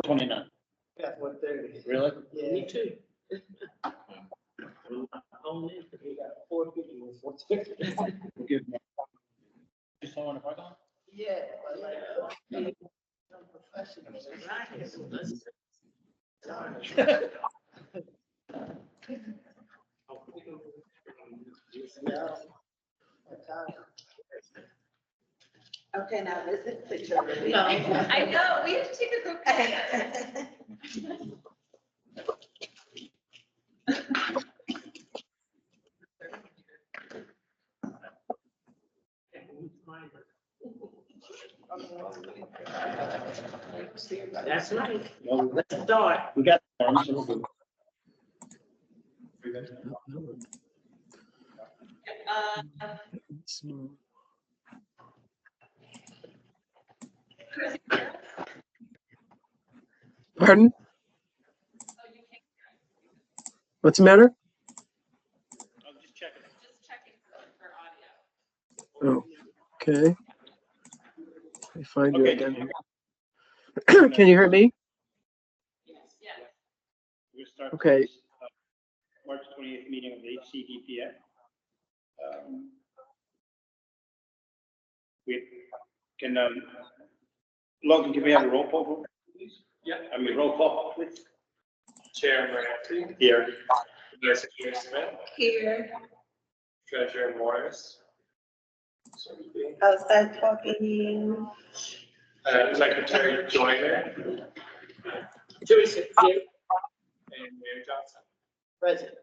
29. That's 1:30. Really? Yeah. Me too. Only if we got 450 or 460. Good. You still want to park on? Yeah, but like, some professionals. Okay, now this is picture. No, I know, we have to take a group picture. That's right. Well, Let's start. we got. So Pardon? What's the matter? I'm just checking. Just checking for audio. Oh, okay. Let me find you Okay. again. Can you hear me? Yes. We'll start. Okay. This, March 28th meeting of the HCDPA. We can, Logan, can we have a roll call, please? Yeah. I mean, roll call, please. Chair Moranti, Here. Vice Chair Smith, Here. Treasurer Morris, Outside talking. Secretary Joyner, Teresa, here. and Mayor Johnson. Present.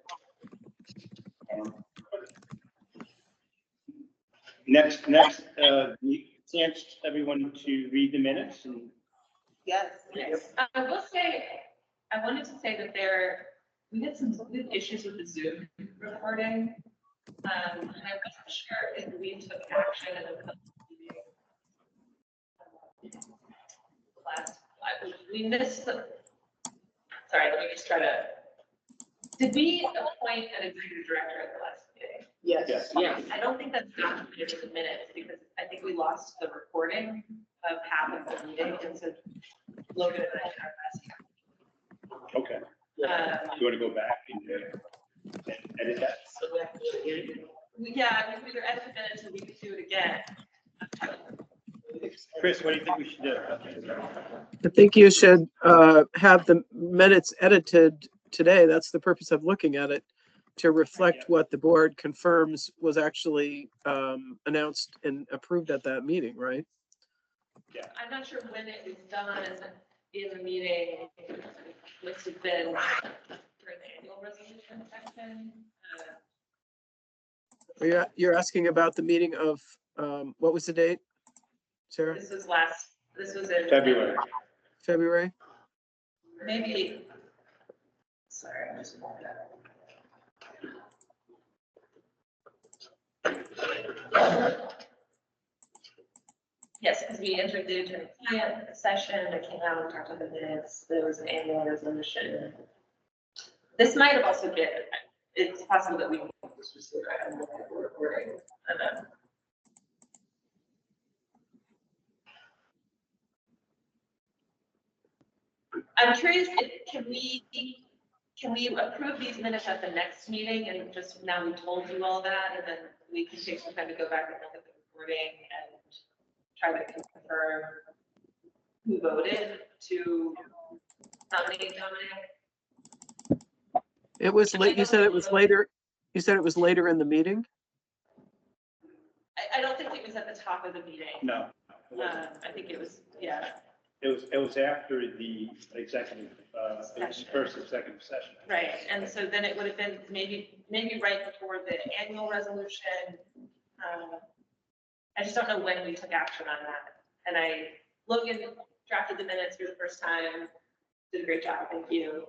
Next, chance everyone to read the minutes and Yes. Yes. I wanted to say that we had some issues with the Zoom recording. And I wasn't sure if we took action in a public meeting. We missed sorry, let me just try to, did we appoint an executive director at the last meeting? Yes. Yes. Yes. I don't think that's documented in the minutes because I think we lost the recording of half of the meeting, and so Logan and I are okay. Do you want to go back and edit that? So we have to do it again. yeah, we could either edit the minutes or we could do it again. Chris, what do you think we should do? I think you should have the minutes edited today. That's the purpose of looking at it, to reflect what the board confirms was actually announced and approved at that meeting, right? Yeah. I'm not sure when it was done in the meeting. Must have been during the annual resolution section. You're asking about the meeting of, what was the date, Sarah? This was in February. February? Maybe. Sorry, I'm just pulling that up. Yes, because we entered into a client session, it came out and talked about the minutes, there was an annual resolution. This might have also been, it's possible that we just recording. I'm curious, can we approve these minutes at the next meeting and just now we told you all that, and then we can take some time to go back and look at the recording and try to confirm who voted to nominate Dominic? It was late, you said it was later, in the meeting? I don't think it was at the top of the meeting. No. I think it was, yeah. It was after the executive, first executive session. Right, and so then it would have been maybe right before the annual resolution. I just don't know when we took action on that. And Logan drafted the minutes for the first time, did a great job, thank you.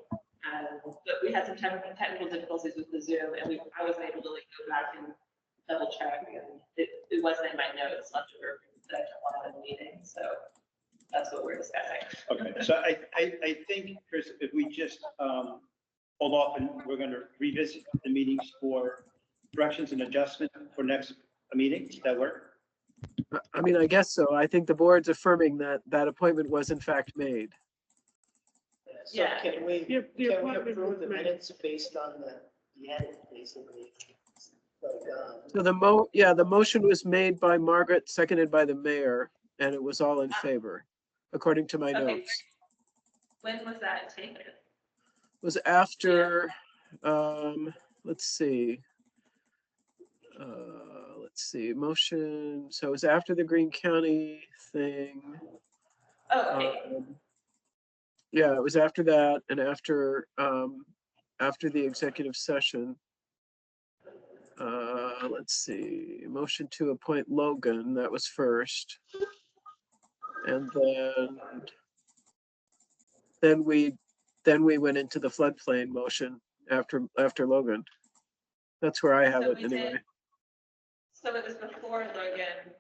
But we had some technical difficulties with the Zoom, and I wasn't able to like go back and double check, and it wasn't in my notes left over that I took on the meeting, so that's what we're discussing. Okay, so I think, Chris, if we just hold off and we're going to revisit the meetings for corrections and adjustments for next meeting, does that work? I mean, I guess so. I think the board's affirming that that appointment was in fact made. So Yeah. can we, The can we appointment approve was the made. minutes based on the edit, basically? Like, So the motion was made by Margaret, seconded by the mayor, and it was all in favor, according to my Okay. notes. When was that taken? It was after, let's see. Motion, so it was after the Greene County thing. Oh, okay. Yeah, it was after that and after the executive session. Let's see, motion to appoint Logan, that was first. And then we went into the floodplain motion after Logan. That's where I have So it we did- anyway. So it was before Logan.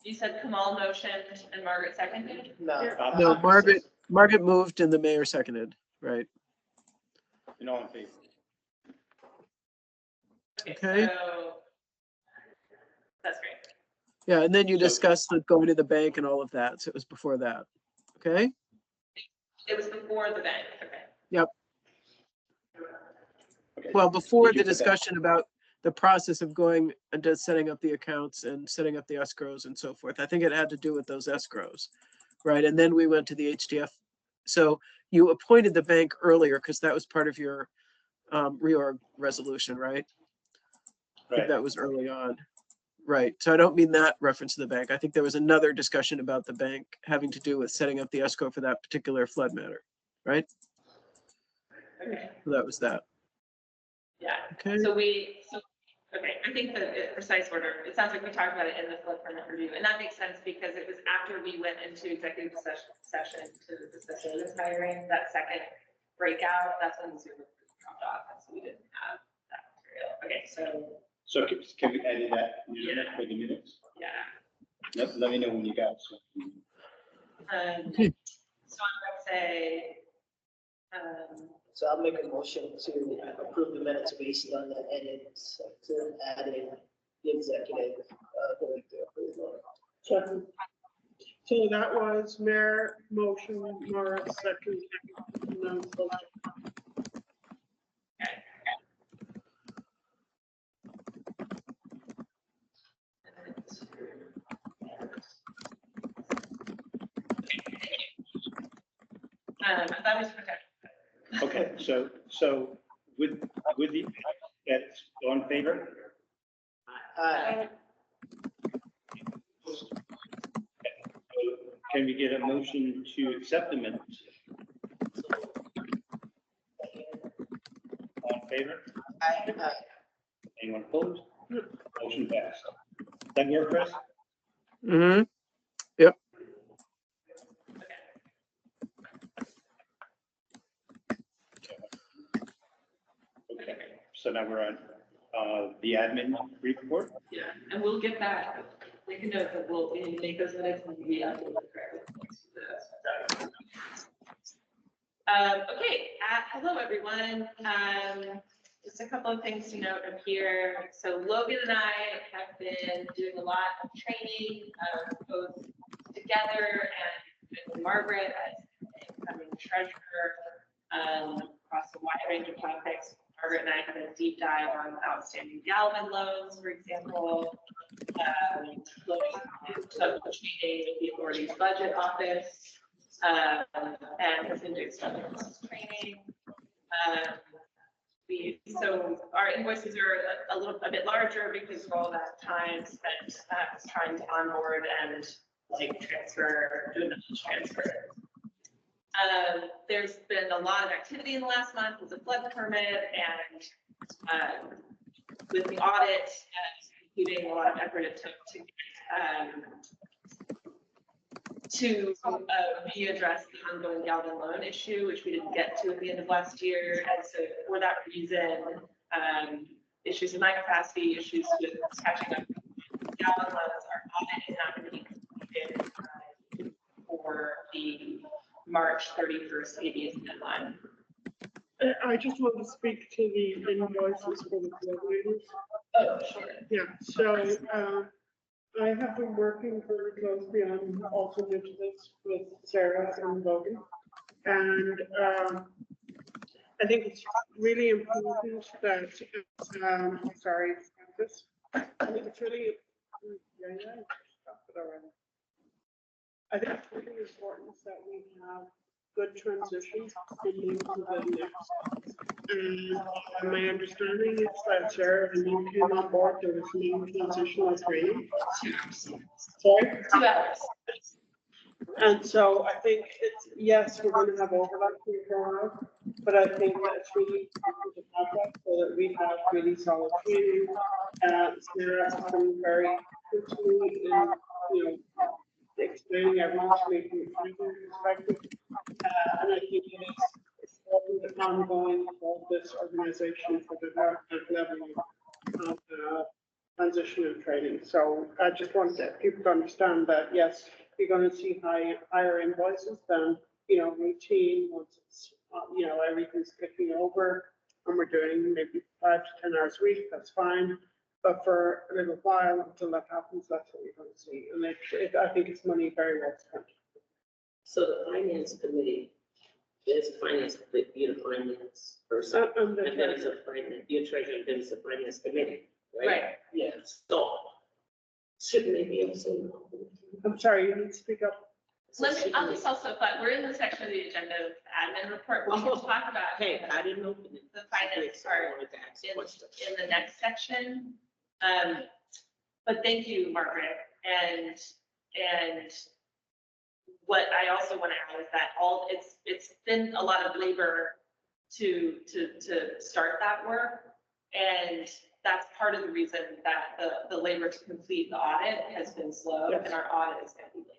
You said Kamal motioned and Margaret seconded? no. No, Margaret moved and the mayor seconded, right? And all in favor? Okay. So that's great. Yeah, and then you So- discussed the going to the bank and all of that, so it was before that, okay? It was before the bank, okay. Okay. Well, before Did you the put that- discussion about the process of going and just setting up the accounts and setting up the escrows and so forth. I think it had to do with those escrows, right? And then we went to the HDF. So you appointed the bank earlier because that was part of your reorg resolution, right? I think Right. that was early on. Right. So I don't mean that reference to the bank. I think there was another discussion about the bank having to do with setting up the escrow for that particular flood matter, right? Okay, So that was that. yeah. Okay. Okay, I think the precise order, it sounds like we talked about it in the flood permit review, and that makes sense because it was after we went into executive session to discuss this hiring, that second breakout, that's when the Zoom dropped off, and so we didn't have that material. Okay, So can we edit that for the minutes? yeah. Let me know when you got it. So I'm gonna say, So I'll make a motion to approve the minutes based on the edits to adding the executive, going to approval. Second. So that was mayor motion, Mara second, and then vote. that was protected. Okay, so with the, that's all in favor? Can we get a motion to accept the minutes? All in favor? Anyone opposed? Motion passed. That work, Chris? Mm-hmm. Okay, so now we're on the admin report. Yeah, and we'll get that, make a note that we'll make those minutes and we upload the correct ones to this. Okay, hello, everyone. Just a couple of things to note up here. So Logan and I have been doing a lot of training, both together and with Margaret as incoming treasurer, across a wide range of topics. Margaret and I had a deep dive on outstanding Galvin loans, for example. Logan took a training with the authority's budget office, and has been doing some training. So our invoices are a bit larger because of all that time spent trying to onboard and transfer, do another transfer. There's been a lot of activity in the last month with the flood permit and with the audit, including a lot of effort it took to to readdress the ongoing Galvin loan issue, which we didn't get to at the end of last year. And so for that reason, issues in my capacity, issues with catching up with Galvin loans, our audit is not going to be completed for the March 31st ABS deadline. I just want to speak to the invoices for the coordinators. Oh, sure. Yeah, so, I have been working very closely on also new to this with Sarah and Logan. And, I think it's really important that, sorry, this, I think it's really, stop it already. I think it's really important that we have good transitions into the next. And my understanding is that Sarah, when you came on board, there was no transitional training. Sorry? 2 hours. And so I think it's, yes, we're going to have overlap here for a while, but I think that it's really important to have that so that we have really solid training. Sarah has been very quickly in, you know, explaining everything to me from a training perspective. And I think it is important ongoing for this organization for the level of transition and training. So I just want people to understand that, yes, you're going to see higher invoices than, you know, routine once it's, you know, everything's kicking over and we're doing maybe 5 to 10 hours a week, that's fine. But for a little while until that happens, that's what you're going to see. And I think it's money very well spent. So the finance committee, there's a finance, you're the finance person, and then there's a finance, your treasurer, then there's a finance committee, right? Right. Yeah, so shouldn't they be able to? I'm sorry, you need to speak up. I'll just also, but we're in the section of the agenda of admin report. We can talk about Hey, I didn't know. the finance part in the next section. But thank you, Margaret. And what I also want to add is that it's been a lot of labor to start that work. And that's part of the reason that the labor to complete the audit has been slow, and our audit is going to be late.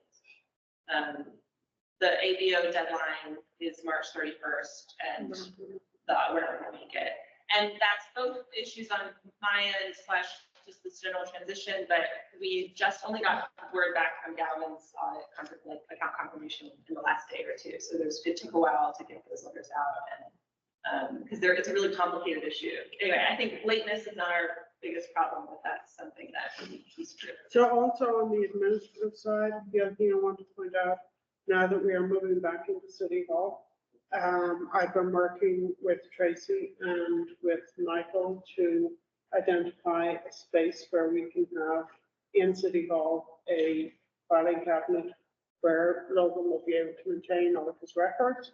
The ABO deadline is March 31st, and we're not going to make it. And that's both issues on my end / just this general transition, but we just only got word back from Galvin's audit, account confirmation in the last day or two. So it took a while to get those letters out, and because it's a really complicated issue. Anyway, I think lateness is not our biggest problem, but that's something that is true. So also on the administrative side, the other thing I want to point out, now that we are moving back into City Hall, I've been working with Tracy and with Michael to identify a space where we can have in City Hall a filing cabinet where Logan will be able to maintain all of his records,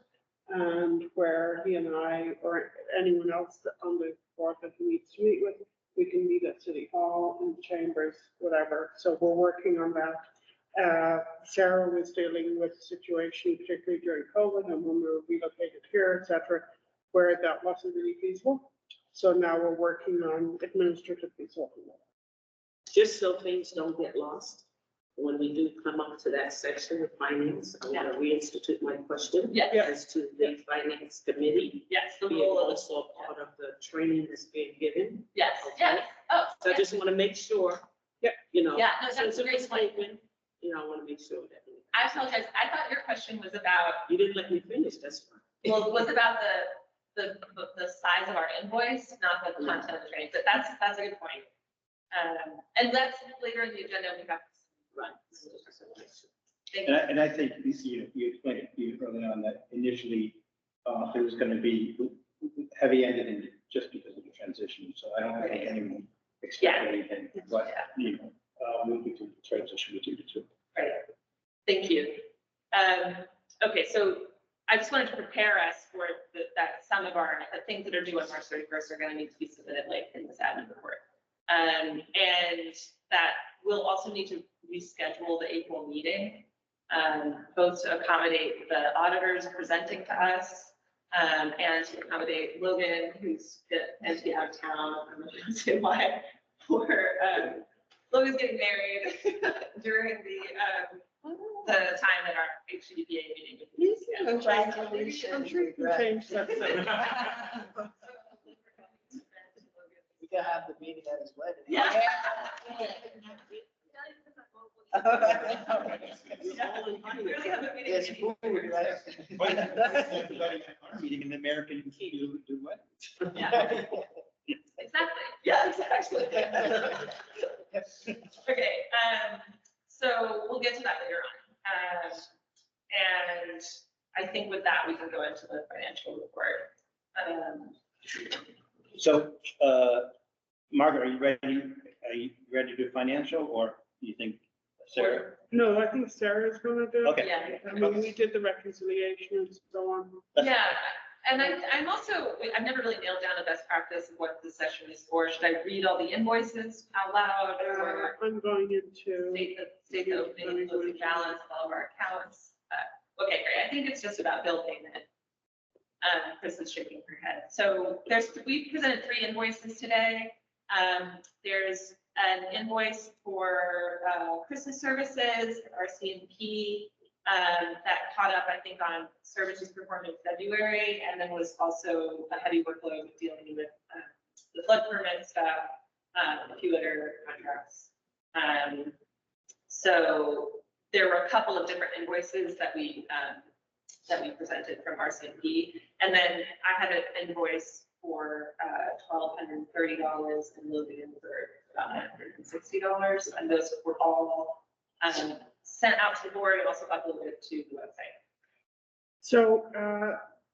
and where he and I or anyone else on the board that he needs to meet with, we can meet at City Hall, in chambers, whatever. So we're working on that. Sarah was dealing with the situation, particularly during COVID and when we were relocated here, et cetera, where that wasn't really feasible. So now we're working on administratively solving that. Just so things don't get lost, when we do come up to that section of finance, I want to reinstitute my question. Yeah. As to the finance committee. Yes, the Being role of also part of the training that's being given. yes, Okay. yes. Oh, So I yeah. just want to make sure, you know. Yeah, no, that's since a it great was point. open, you know, I want to make sure that. I apologize. I thought your question was about, You didn't let me finish, that's fine. well, it was about the size of our invoice, not the content of the training, but that's a good point. And that's later in the agenda, we got. Right. Thank you. And I think you explained it early on that initially it was going to be heavy-handed in just because of the transition. So I don't think anyone expected anything, but you know, moving to transition would do it too. Right. Thank you. Okay, so I just wanted to prepare us for that some of the things that are due on March 31st are going to need to be submitted late in this admin report. And that we'll also need to reschedule the April meeting, both to accommodate the auditors presenting to us, and to accommodate Logan, who's going to be out of town. I'm not going to say why. Logan's getting married during the the time that our HCDPA meeting would be. Congratulations. I'm sure you can change that. We can have the meeting at his wedding. Yeah. Really have a meeting. Yes, food, right? Our meeting in the American do what? Yeah. Exactly. Yeah, exactly. Okay, so we'll get to that later on. And I think with that, we can go into the financial report. So, Margaret, are you ready to do financial, or do you think Sarah? No, I think Sarah's gonna do it. Okay. Yeah. I mean, we did the reconciliation and so on. Yeah, and I'm also, I've never really nailed down a best practice of what this session is for. Should I read all the invoices out loud or I'm going into. state the opening and closing balance of all of our accounts? Okay, great. I think it's just about bill payment. Chris is shaking her head. So we presented 3 invoices today. There's an invoice for Christmas services, RCMP, that caught up, I think, on services performed in February, and then was also a heavy workload dealing with the flood permit stuff, a few other contracts. So there were a couple of different invoices that we presented from RCMP, and then I had an invoice for $1,230 and Logan for about $160, and those were all sent out to the board and also uploaded to the website. So,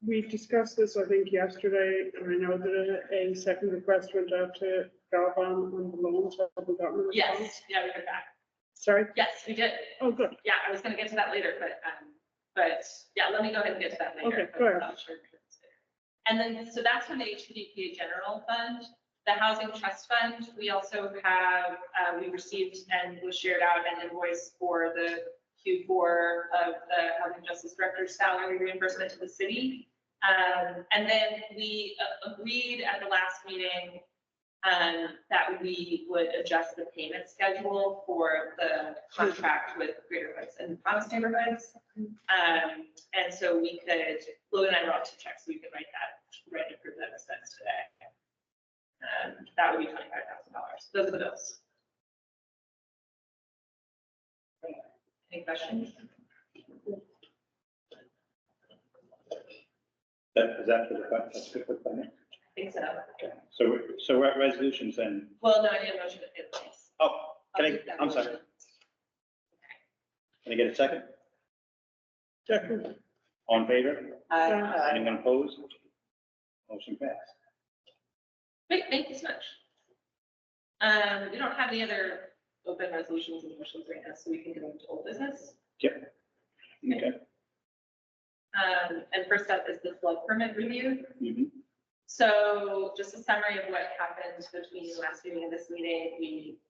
we've discussed this, I think, yesterday, and I know that a second request went out to Galvan on the loans. Have we gotten a response? Yes, yeah, we heard back. Sorry? Yes, we did. Oh, good. Yeah, I was gonna get to that later, but yeah, let me go ahead and get to that later. Okay, go ahead. I'm sure. And then, so that's from the HCDPA General Fund. The Housing Trust Fund, we also have, we received and was shared out an invoice for the Q4 of the Housing Justice Director's salary reimbursement to the city. And then we agreed at the last meeting that we would adjust the payment schedule for the contract with Greater Heights and Promise Neighborhoods. And so we could, Logan and I wrote 2 checks, so we could write and approve that expense today. That would be $25,000. Those are the bills. Any questions? Is that for the, that's good for finance? I think so. So we're at resolutions and, Well, no, I need a motion to pay the bills. oh, I'm sorry. Can I get a second? Second. All in favor? Aye. Anyone opposed? Motion passed. Great, thank you so much. We don't have any other open resolutions and motions right now, so we can go into old business. Yep. Okay. And first up is the flood permit review. Mhm. So just a summary of what happened between last meeting and this meeting. We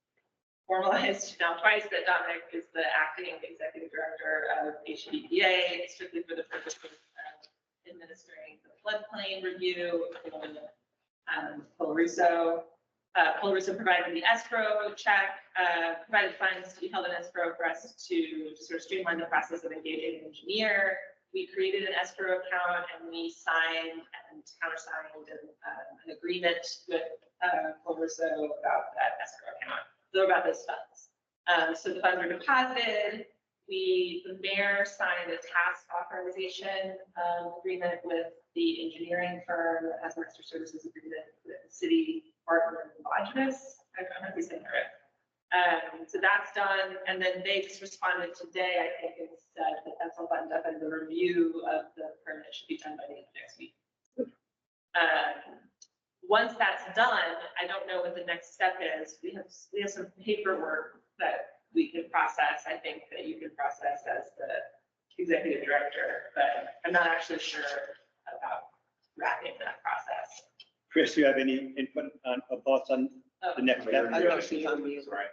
formalized now twice that Dominic is the acting executive director of HCDPA, strictly for the purpose of administering the floodplain review. Paul Russo provided the escrow check, provided funds to be held in escrow for us to sort of streamline the process of engaging an engineer. We created an escrow account and we signed and countersigned an agreement with Paul Russo about that escrow account, so about those funds. So the funds were deposited. The mayor signed a task authorization agreement with the engineering firm that has master services agreement with the city partner Lodgis. I don't know if you're saying that right. So that's done. And then they just responded today, I think, and said that that's all buttoned up and the review of the permit should be done by the end of next week. Once that's done, I don't know what the next step is. We have some paperwork that we can process. I think that you can process as the executive director, but I'm not actually sure about wrapping that process. Chris, do you have any input on, or thoughts on the next step? I don't see on me. Right.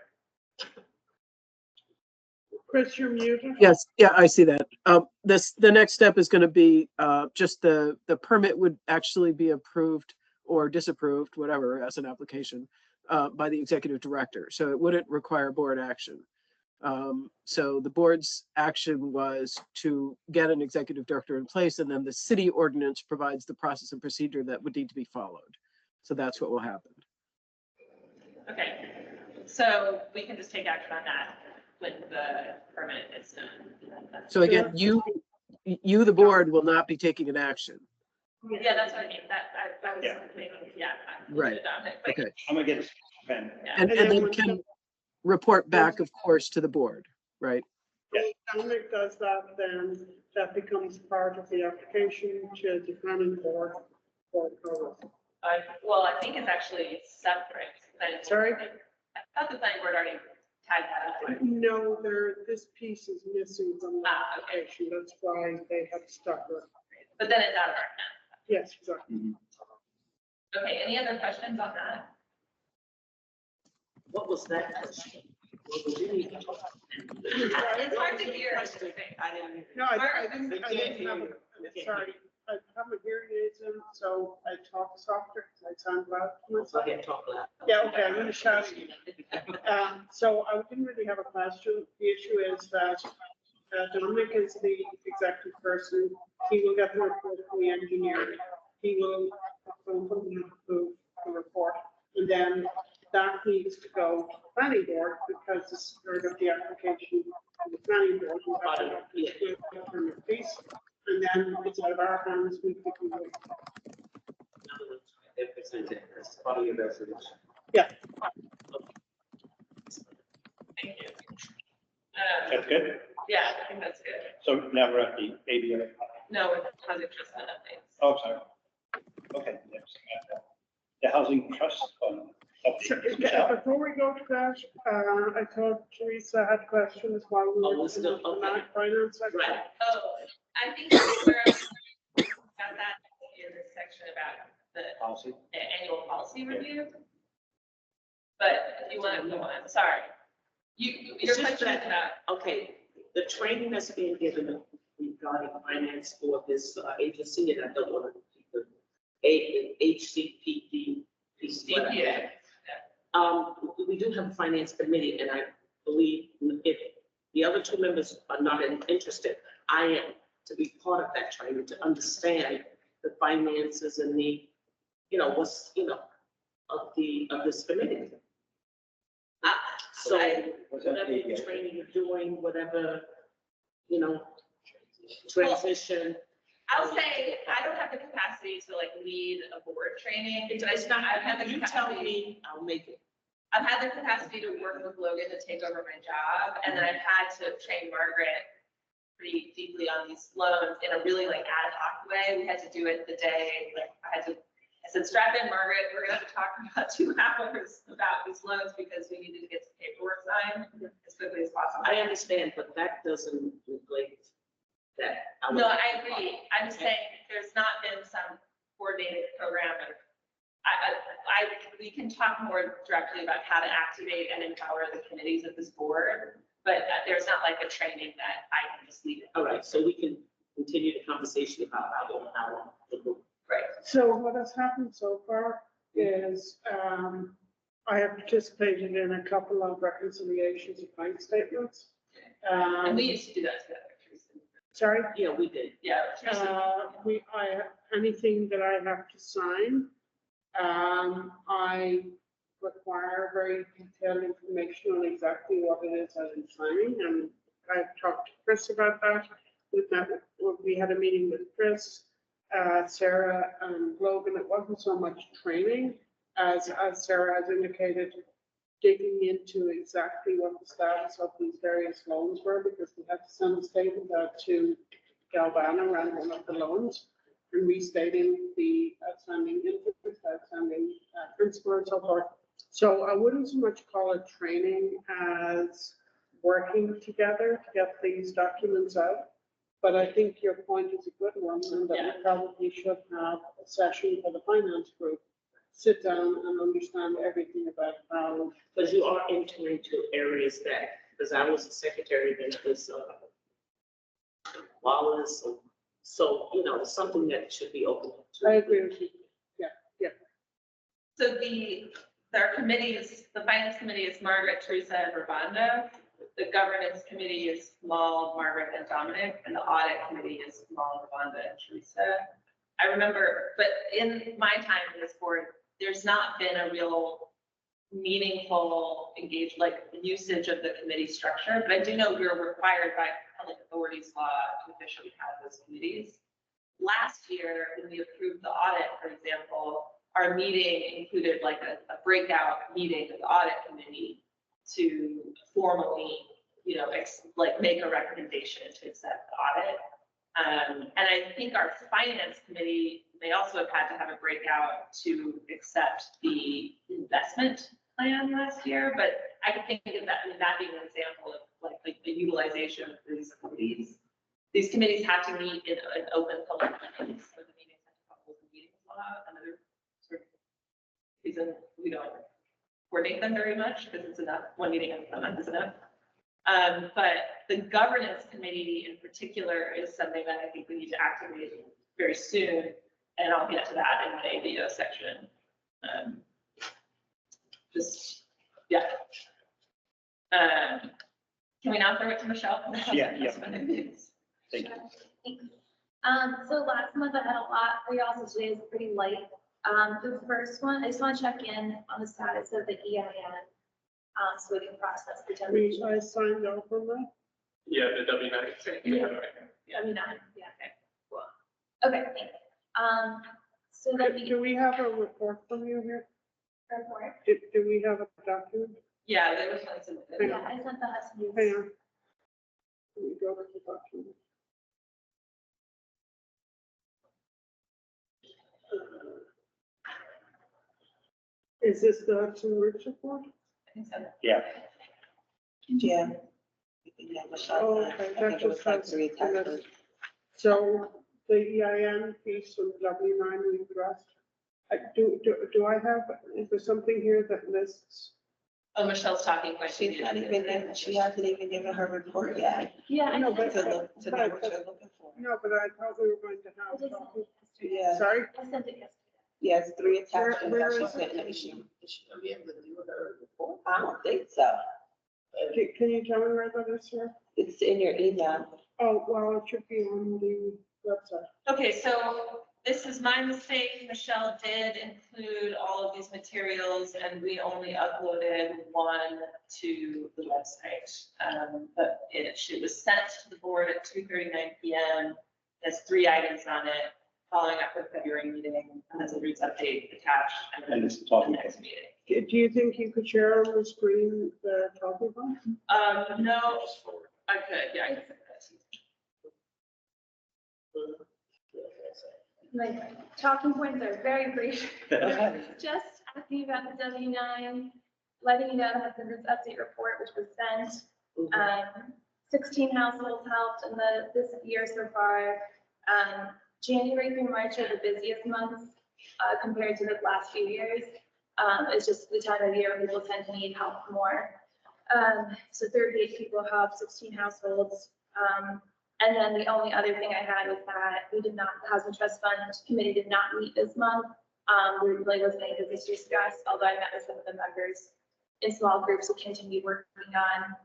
Chris, you're muted. Yes, yeah, I see that. The next step is going to be just the permit would actually be approved or disapproved, whatever, as an application by the executive director. So it wouldn't require board action. So the board's action was to get an executive director in place, and then the city ordinance provides the process and procedure that would need to be followed. So that's what will happen. Okay, so we can just take action on that when the permit is done. So again, you, the board, will not be taking an action. Yeah, that's what I mean, I was Yeah. thinking, yeah. Right. Like, Okay. I'm gonna get a pen. yeah. And then can report back, of course, to the board, right? If Dominic does that, then that becomes part of the application to the planning board for approval. Well, I think it's actually separate. Sorry? I thought the planning board already tagged that up. No, this piece is missing from the Ah, okay. application, that's why they have stuck with. But then it's out of our hands. Yes, exactly. Okay, any other questions on that? What was that question? What was it? It's hard to hear. I didn't. No, I didn't have, Okay. sorry, I have a hearing aids in, so I talk softer, I sound loud to Go myself. ahead, talk loud. Yeah, okay, I'm gonna shout at you. So I didn't really have a question. The issue is that Dominic is the executive person. He will get the report from the engineer. He will approve the report. And then that needs to go to the planning board because the spirit of the application to the planning board. We have to do the permit piece. And then it's out of our hands. We pick it up. They presented as part of your resolution. Yeah. Thank you. That's good. Yeah, I think that's good. So now we're at the ABA. No, it hasn't just been updates. Oh, sorry. Okay. Next. The Housing Trust Fund. Before we go to that, I thought Teresa had questions while we Oh, were we're still- looking okay. at finance. Right. Oh, I think where I got that in the section about the Policy. annual policy review. But if you want to go on, sorry. Your It's just question is that- about, Okay, the training that's being given regarding finance for this agency, and I don't want to keep the HCDPA. DPA. We do have a finance committee, and I believe if the other two members are not interested, I am to be part of that training, to understand the finances and the, what's, of this committee. So Was that whatever the, training you're doing, whatever, transition. I'll say, I don't have the capacity to like lead a board training. It's not, I've had the you tell capacity. me, I'll make it. I've had the capacity to work with Logan to take over my job, and then I've had to train Margaret pretty deeply on these loans in a really like ad hoc way. We had to do it the day, like I said, strap in, Margaret, we're gonna have to talk for about 2 hours about these loans because we needed to get the paperwork signed as quickly as possible. I understand, but that doesn't neglect that. No, I agree. I'm saying there's not been some coordinated program, and we can talk more directly about how to activate and empower the committees of this board, but there's not like a training that I can just lead it. All right, so we can continue the conversation about how. Right. So what has happened so far is, I have participated in a couple of reconciliations of bank statements. And we used to do that together, Teresa. Sorry, Yeah, we did. Yeah. Teresa. anything that I have to sign, I require very detailed information on exactly what it is I'm signing, and I've talked to Chris about that. We had a meeting with Chris, Sarah and Logan. It wasn't so much training as Sarah has indicated, digging into exactly what the status of these various loans were, because we had to send a statement out to Galvana around one of the loans and restating the outstanding interest, outstanding principal and so forth. So I wouldn't so much call it training as working together to get these documents out. But I think your point is a good one, and that we probably should have a session for the finance group, sit down and understand everything about how. Because you are entering into areas that, because I was a secretary, then it was Wallace, so, something that should be open to. I agree with you. So our committees, the finance committee is Margaret, Teresa, and Ravonda. the governance committee is Mal, Margaret, and Dominic, and the audit committee is Mal, Wanda, and Teresa. I remember, but in my time in this board, there's not been a real meaningful usage of the committee structure, but I do know we're required by public authorities law to officially have those committees. Last year, when we approved the audit, for example, our meeting included like a breakout meeting of the audit committee to formally, make a recommendation to accept the audit. And I think our finance committee may also have had to have a breakout to accept the investment plan last year, but I could think of that, that being an example of like the utilization of these committees. These committees have to meet in an open public meetings, so the meetings have to follow the meetings law. Another sort of reason we don't coordinate them very much because it's enough, one meeting a month is enough. But the governance committee in particular is something that I think we need to activate very soon, and I'll get to that in my video section. Can we now throw it to Michelle? Yeah. Thank you. Thanks. So last month I had a lot, we also today is pretty light. The first one, I just want to check in on the status of the EIN, so we can process the donation. I signed off on that. Yeah, the W-9. Yeah, I mean, yeah, okay, cool. Okay, thanks. So then we Do we have a report from you here? report. Do we have a document? Yeah, there was one submitted. Yeah, I sent the HCDPA. Hang on. Let me go to the document. Is this the Hudson Ridge report? I think so. Yeah. Yeah. Yeah, Michelle, Oh, I okay, think that it was just like has, 3 attachments. so the EIN piece from W9 we addressed. Do I have, is there something here that lists? Oh, Michelle's talking question. She hasn't even given her report yet. Yeah, I No, know, but- To look, to know what you're looking for. No, but I thought we were going to I have. did send it yesterday. Yeah, Sorry? I sent it yesterday. yes, 3 Where attachments that is she it? sent to you. I don't think so. Can you tell me where that is, sir? It's in your email. Oh, well, it should be on the website. Okay, so this is my mistake. Michelle did include all of these materials and we only uploaded one to the website. But it was sent to the board at 2:39 PM. There's 3 items on it, following up with February meeting, and there's a roots update attached. And it's the talking. next meeting. Do you think you could share on the screen the talking point? No, I could, yeah. I could. My talking points are very brief. Just asking about the W9, letting you know that the Roots update report, which was sent. 16 households helped in this year so far. January through March are the busiest months compared to the last few years. It's just the time of year when people tend to need help more. So 38 people helped, 16 households. And then the only other thing I had was that the Housing Trust Fund Committee did not meet this month. There really wasn't any business to discuss, although I met with some of the members in small groups who continue working on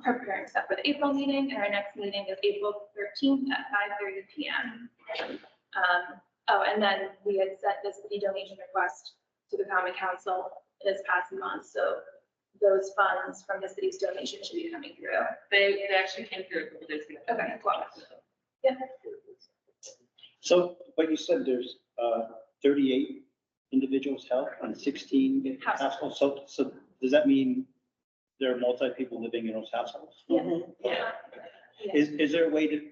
preparing stuff for the April meeting. And our next meeting is April 13th at 5:30 PM. And then we had sent this donation request to the Common Council this past month. So those funds from the city's donation should be coming through. They actually came through a couple days ago. Okay, cool. Yeah. So, but you said there's 38 individuals help and 16 households. So does that mean there are multi-people living in those households? Yeah. Yeah. Is there a way to,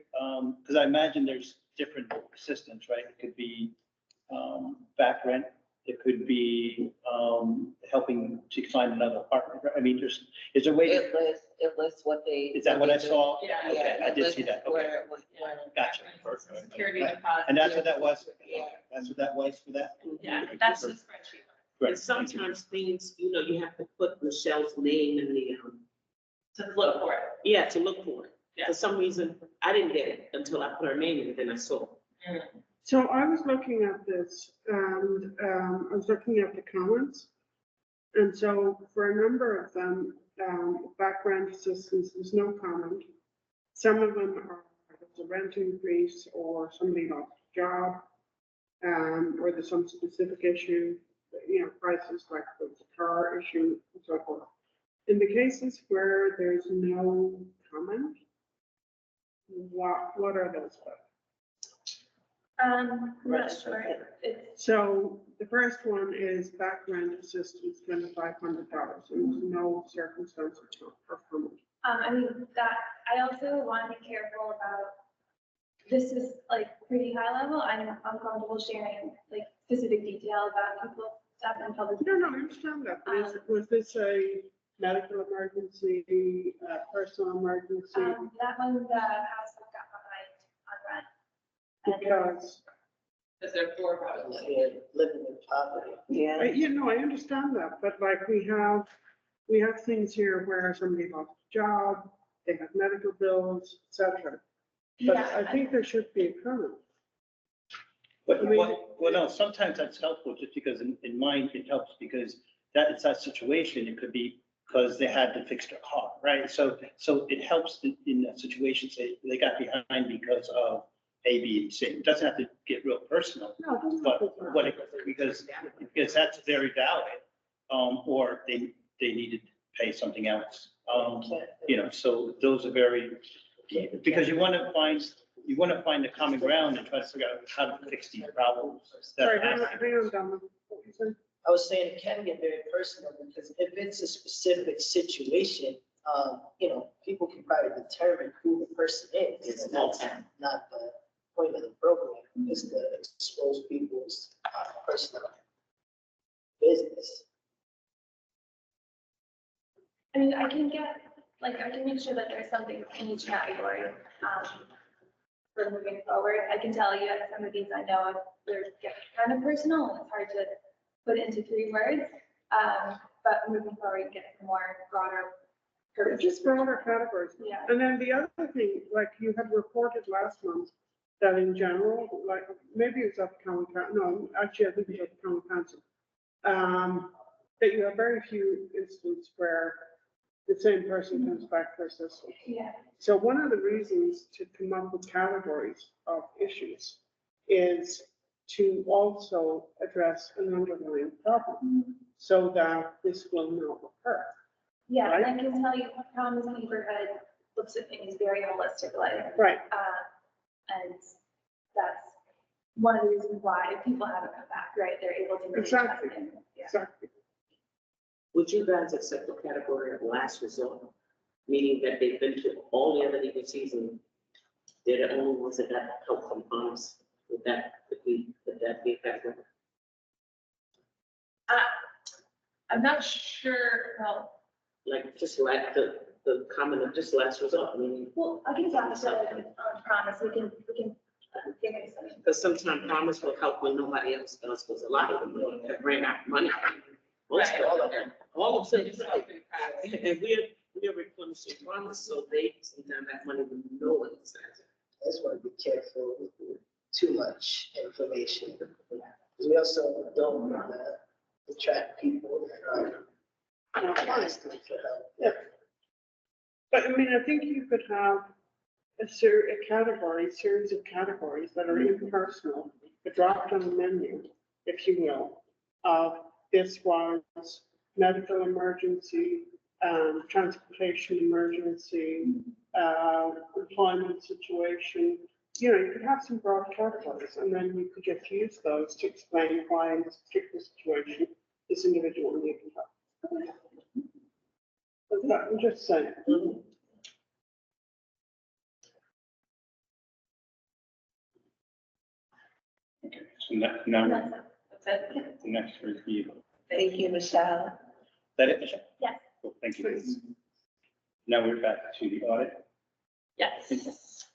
because I imagine there's different assistance, right? It could be back rent. It could be helping to find another apartment. I mean, is there a way to, It lists what they. is that what I saw? Yeah. Okay, I did see that. Okay, Where. gotcha. Security deposit. And that's what that was? Yeah. That's what that was for that? Yeah, that's the spreadsheet. Great, And thank you. sometimes things, you have to put Michelle's name in the, To look for it. yeah, to look for it. Yeah. For some reason, I didn't get it until I put her name in it, then I saw. So I was looking at this and I was looking at the comments. And so for a number of them, background assistance, there's no comment. Some of them are, there's a rent increase or somebody lost a job, or there's some specific issue, prices like there's a car issue and so forth. In the cases where there's no comment, what are those about? I'm not sure. It's, So the first one is background assistance, $2,500, and there's no circumstance or comment. I mean, that, I also want to be careful about, this is like pretty high level. I'm uncomfortable sharing like specific detail about people's stuff in public. No, I understand that, but was this a medical emergency, personal emergency? That one, the house that got behind on rent. And Because, Because they're for profit. Living in poverty. Yeah. I understand that, but like we have things here where somebody lost a job, they have medical bills, etc. But Yeah, I think there should be a comment. But, I mean- well, no, sometimes that's helpful, just because in mine, it helps, because it's that situation, it could be because they had to fix their car, right? So it helps in that situation, say, they got behind because of A, B, and C. It doesn't have to get real personal, No, it doesn't but have to be what it, because that's very valid. Or they needed to pay something else. So those are very, because you want to find the common ground and try to figure out how to fix these problems. that Sorry, hang happen. on, Donna. What you saying? I was saying it can get very personal because if it's a specific situation, people can probably determine who the person is. It's not the point of the program, is to expose people's personal business. I mean, I can make sure that there's something in each category, for moving forward. I can tell you that some of these I know they're kind of personal and it's hard to put into 3 words. But moving forward, get more broader purposes. Just broader categories. Yeah. And then the other thing, like you had reported last month, that in general, like maybe it's up to county council, no, actually I think it's up to county council. That you have very few instances where the same person comes back for assessment. Yeah. So one of the reasons to come up with categories of issues is to also address an underlying problem so that this will not occur. Yeah, and I can tell you, Promise Neighborhood looks at things very holistically. Right. And that's one of the reasons why people haven't come back, right? They're able to. really Exactly. trust in, yeah. Exactly. Would you guys accept the category of last resort, meaning that they've been to all the other agencies and they're the only ones that got help from Promise? Would that be a category? I'm not sure, well, Like just like the comment of just last resort, I mean, Well, I can talk to Promise, we can give it some. because sometimes Promise will help when nobody else does, because a lot of them have ran out of money. Most right, of all them. of them. All of them. They just open cracks. And we're replenishing Promise, so they sometimes have money when no one else has it. I just want to be careful with too much information. Because we also don't want to attract people that are asking for help. Yeah. But I mean, I think you could have a series of categories that are impersonal, a drop-down menu, if you will, of this was medical emergency, transportation emergency, employment situation. You could have some broad categories and then you could just use those to explain why in this particular situation, this individual needed help. I'm just saying. Okay, so now, That's it. the next review. Thank you, Michelle. Is that it, Michelle? Yes. Cool, thank you. Now we're back to the audit. Yes.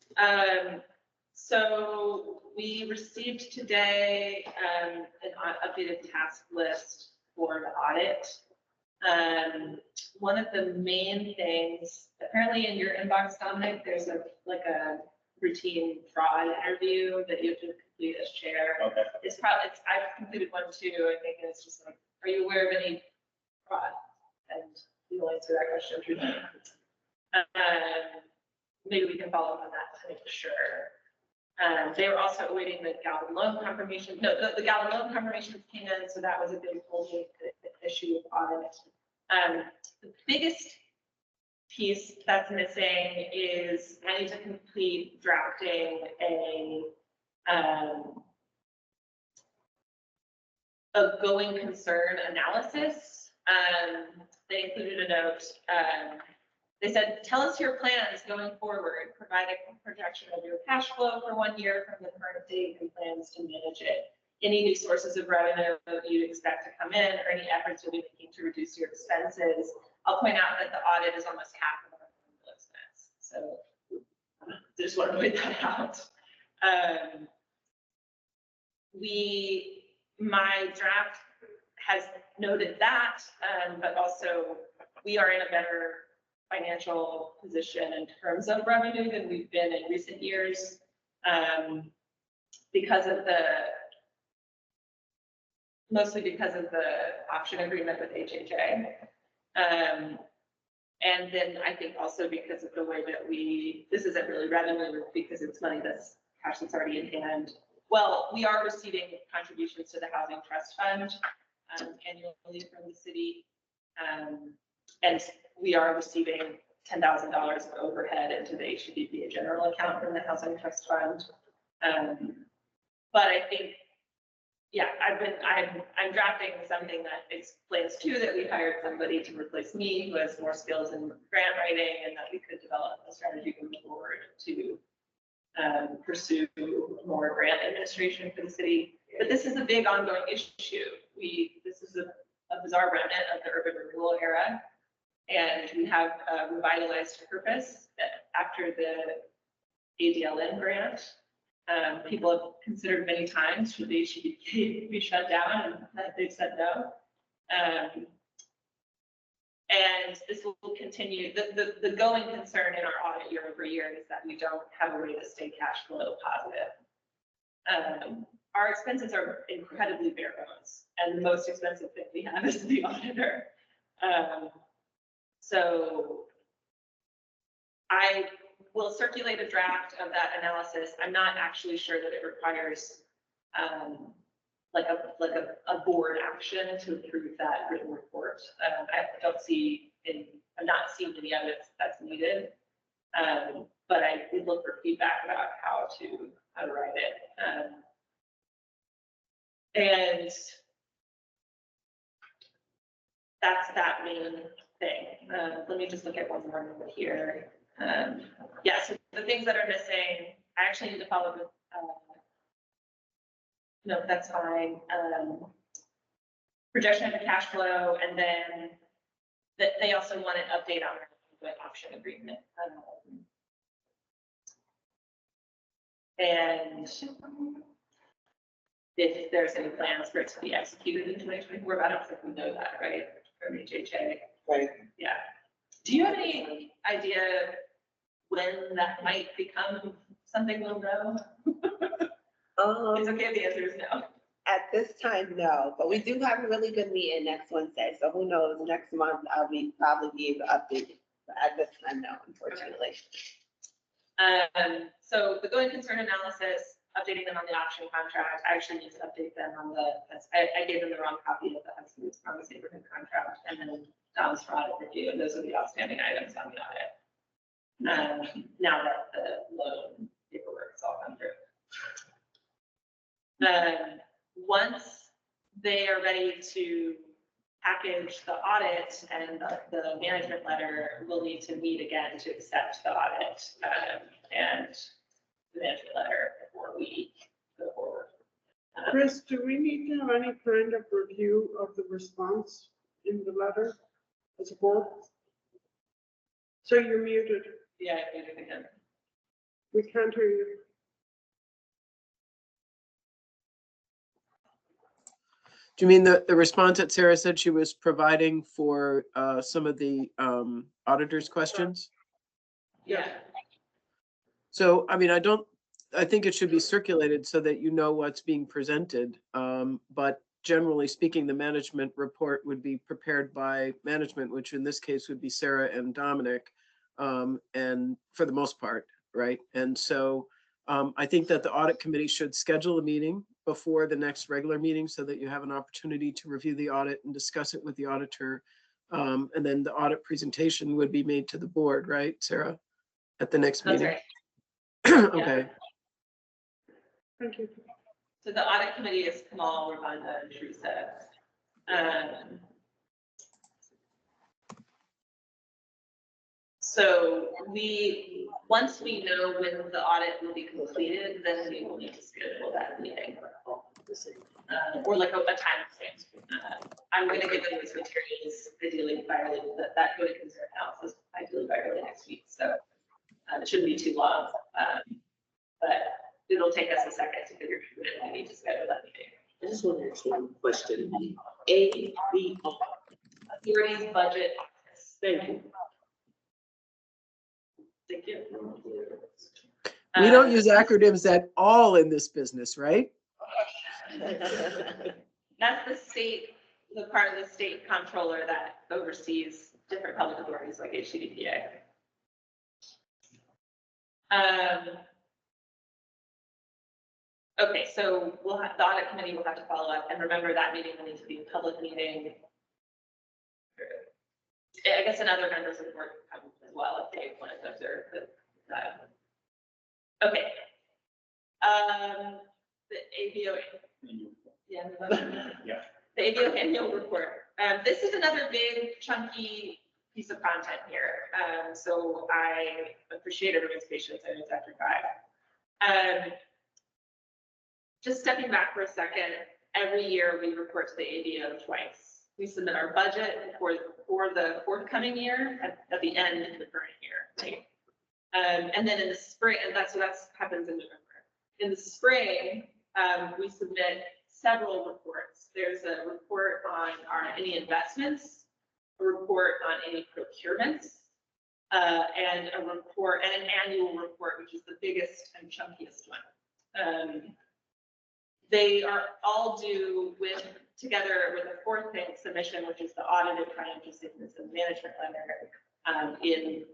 So we received today, an updated task list for the audit. One of the main things, apparently in your inbox, Dominic, there's a routine fraud interview that you have to complete as chair. Okay. I've completed one too, I think, and it's just like, are you aware of any fraud? And you'll answer that question through that. Maybe we can follow up on that to make sure. They were also awaiting the Galvin loan confirmation. No, the Galvin loan confirmations came in, so that was a big holding issue with audit. The biggest piece that's missing is I need to complete drafting a going concern analysis. They included a note. They said, tell us your plans going forward, provide a projection of your cash flow for 1 year from the current date and plans to manage it. Any new sources of revenue you expect to come in, or any efforts you'll be making to reduce your expenses. I'll point out that the audit is almost half of our expense. So just want to point that out. My draft has noted that, but also we are in a better financial position in terms of revenue than we've been in recent years, mostly because of the option agreement with HHA. And then I think also because of the way that this isn't really revenue because it's money cash that's already in hand. Well, we are receiving contributions to the Housing Trust Fund annually from the city. And we are receiving $10,000 of overhead into the HCDPA general account from the Housing Trust Fund. But I think, yeah, I'm drafting something that explains too that we hired somebody to replace me who has more skills in grant writing, and that we could develop a strategy going forward to pursue more grant administration for the city. But this is a big ongoing issue. This is a bizarre remnant of the urban renewal era. And we have a revitalized purpose after the ADLN grant. People have considered many times should the HCDPA be shut down, and they've said no. And this will continue. The going concern in our audit year over year is that we don't have a way to stay cash flow positive. Our expenses are incredibly bare bones, and the most expensive thing we have is the auditor. So I will circulate a draft of that analysis. I'm not actually sure that it requires like a board action to approve that written report. I'm not seeing any evidence that's needed. But I would look for feedback about how to write it. And that's that main thing. Let me just look at one more number here. Yeah, so the things that are missing, I actually need to follow up with, no, that's fine. Projection of the cash flow, and then they also want an update on the option agreement. And if there's any plans for it to be executed in 2024, I don't think we know that, right? From HHA. Right. Yeah. Do you have any idea when that might become something we'll know? It's okay if the answer is no. At this time, no, but we do have a really good meeting next Wednesday, so who knows, next month I'll probably be able to update you. But at this time, no, unfortunately. So the going concern analysis, updating them on the option contract. I actually need to update them on I gave them the wrong copy of the Hudson's Promise neighborhood contract, and then Dom's for audit review, and those are the outstanding items on the audit. Now that the loan paperwork is all come through. Once they are ready to package the audit and the management letter, we'll need to meet again to accept the audit and the management letter before we go forward. Chris, do we need to have any kind of review of the response in the letter as a board? So you're muted. Yeah, I muted again. We can't hear you. Do you mean the response that Sarah said she was providing for some of the auditor's questions? Yeah. So, I mean, I think it should be circulated so that you know what's being presented. But generally speaking, the management report would be prepared by management, which in this case would be Sarah and Dominic, and for the most part, right? And so I think that the audit committee should schedule a meeting before the next regular meeting so that you have an opportunity to review the audit and discuss it with the auditor. And then the audit presentation would be made to the board, right, Sarah? At the next That's meeting? right. Okay. Thank you. So the audit committee is small, Rhonda and Teresa. So once we know when the audit will be completed, then we will need to schedule that meeting. Or like a time frame. I'm gonna give them these materials ideally by early, that go to concern analysis ideally by early next week. So it shouldn't be too long. But it'll take us a second to figure out when we need to schedule that meeting. I just want to ask one question. ABO. Authorities Budget Office. Thank you. Thank you. We don't use acronyms at all in this business, right? That's the state, the part of the state comptroller that oversees different public authorities like HCDPA. Okay, so we'll have, the audit committee will have to follow up, and remember that meeting will need to be a public meeting. I guess another members of the board can come as well if they want to observe, but, okay. The ABO, yeah. Yeah. The ABO annual report. This is another big chunky piece of content here. So I appreciate everyone's patience. I know it's after 5. Just stepping back for a second, every year we report to the ABO twice. We submit our budget for the forthcoming year at the end of the current year, right? And then in the spring, and that's happens in November. In the spring, we submit several reports. There's a report on any investments, a report on any procurements, and an annual report, which is the biggest and chunkiest one. They are all due together with a fourth thing submission, which is the audited financial statements and management letter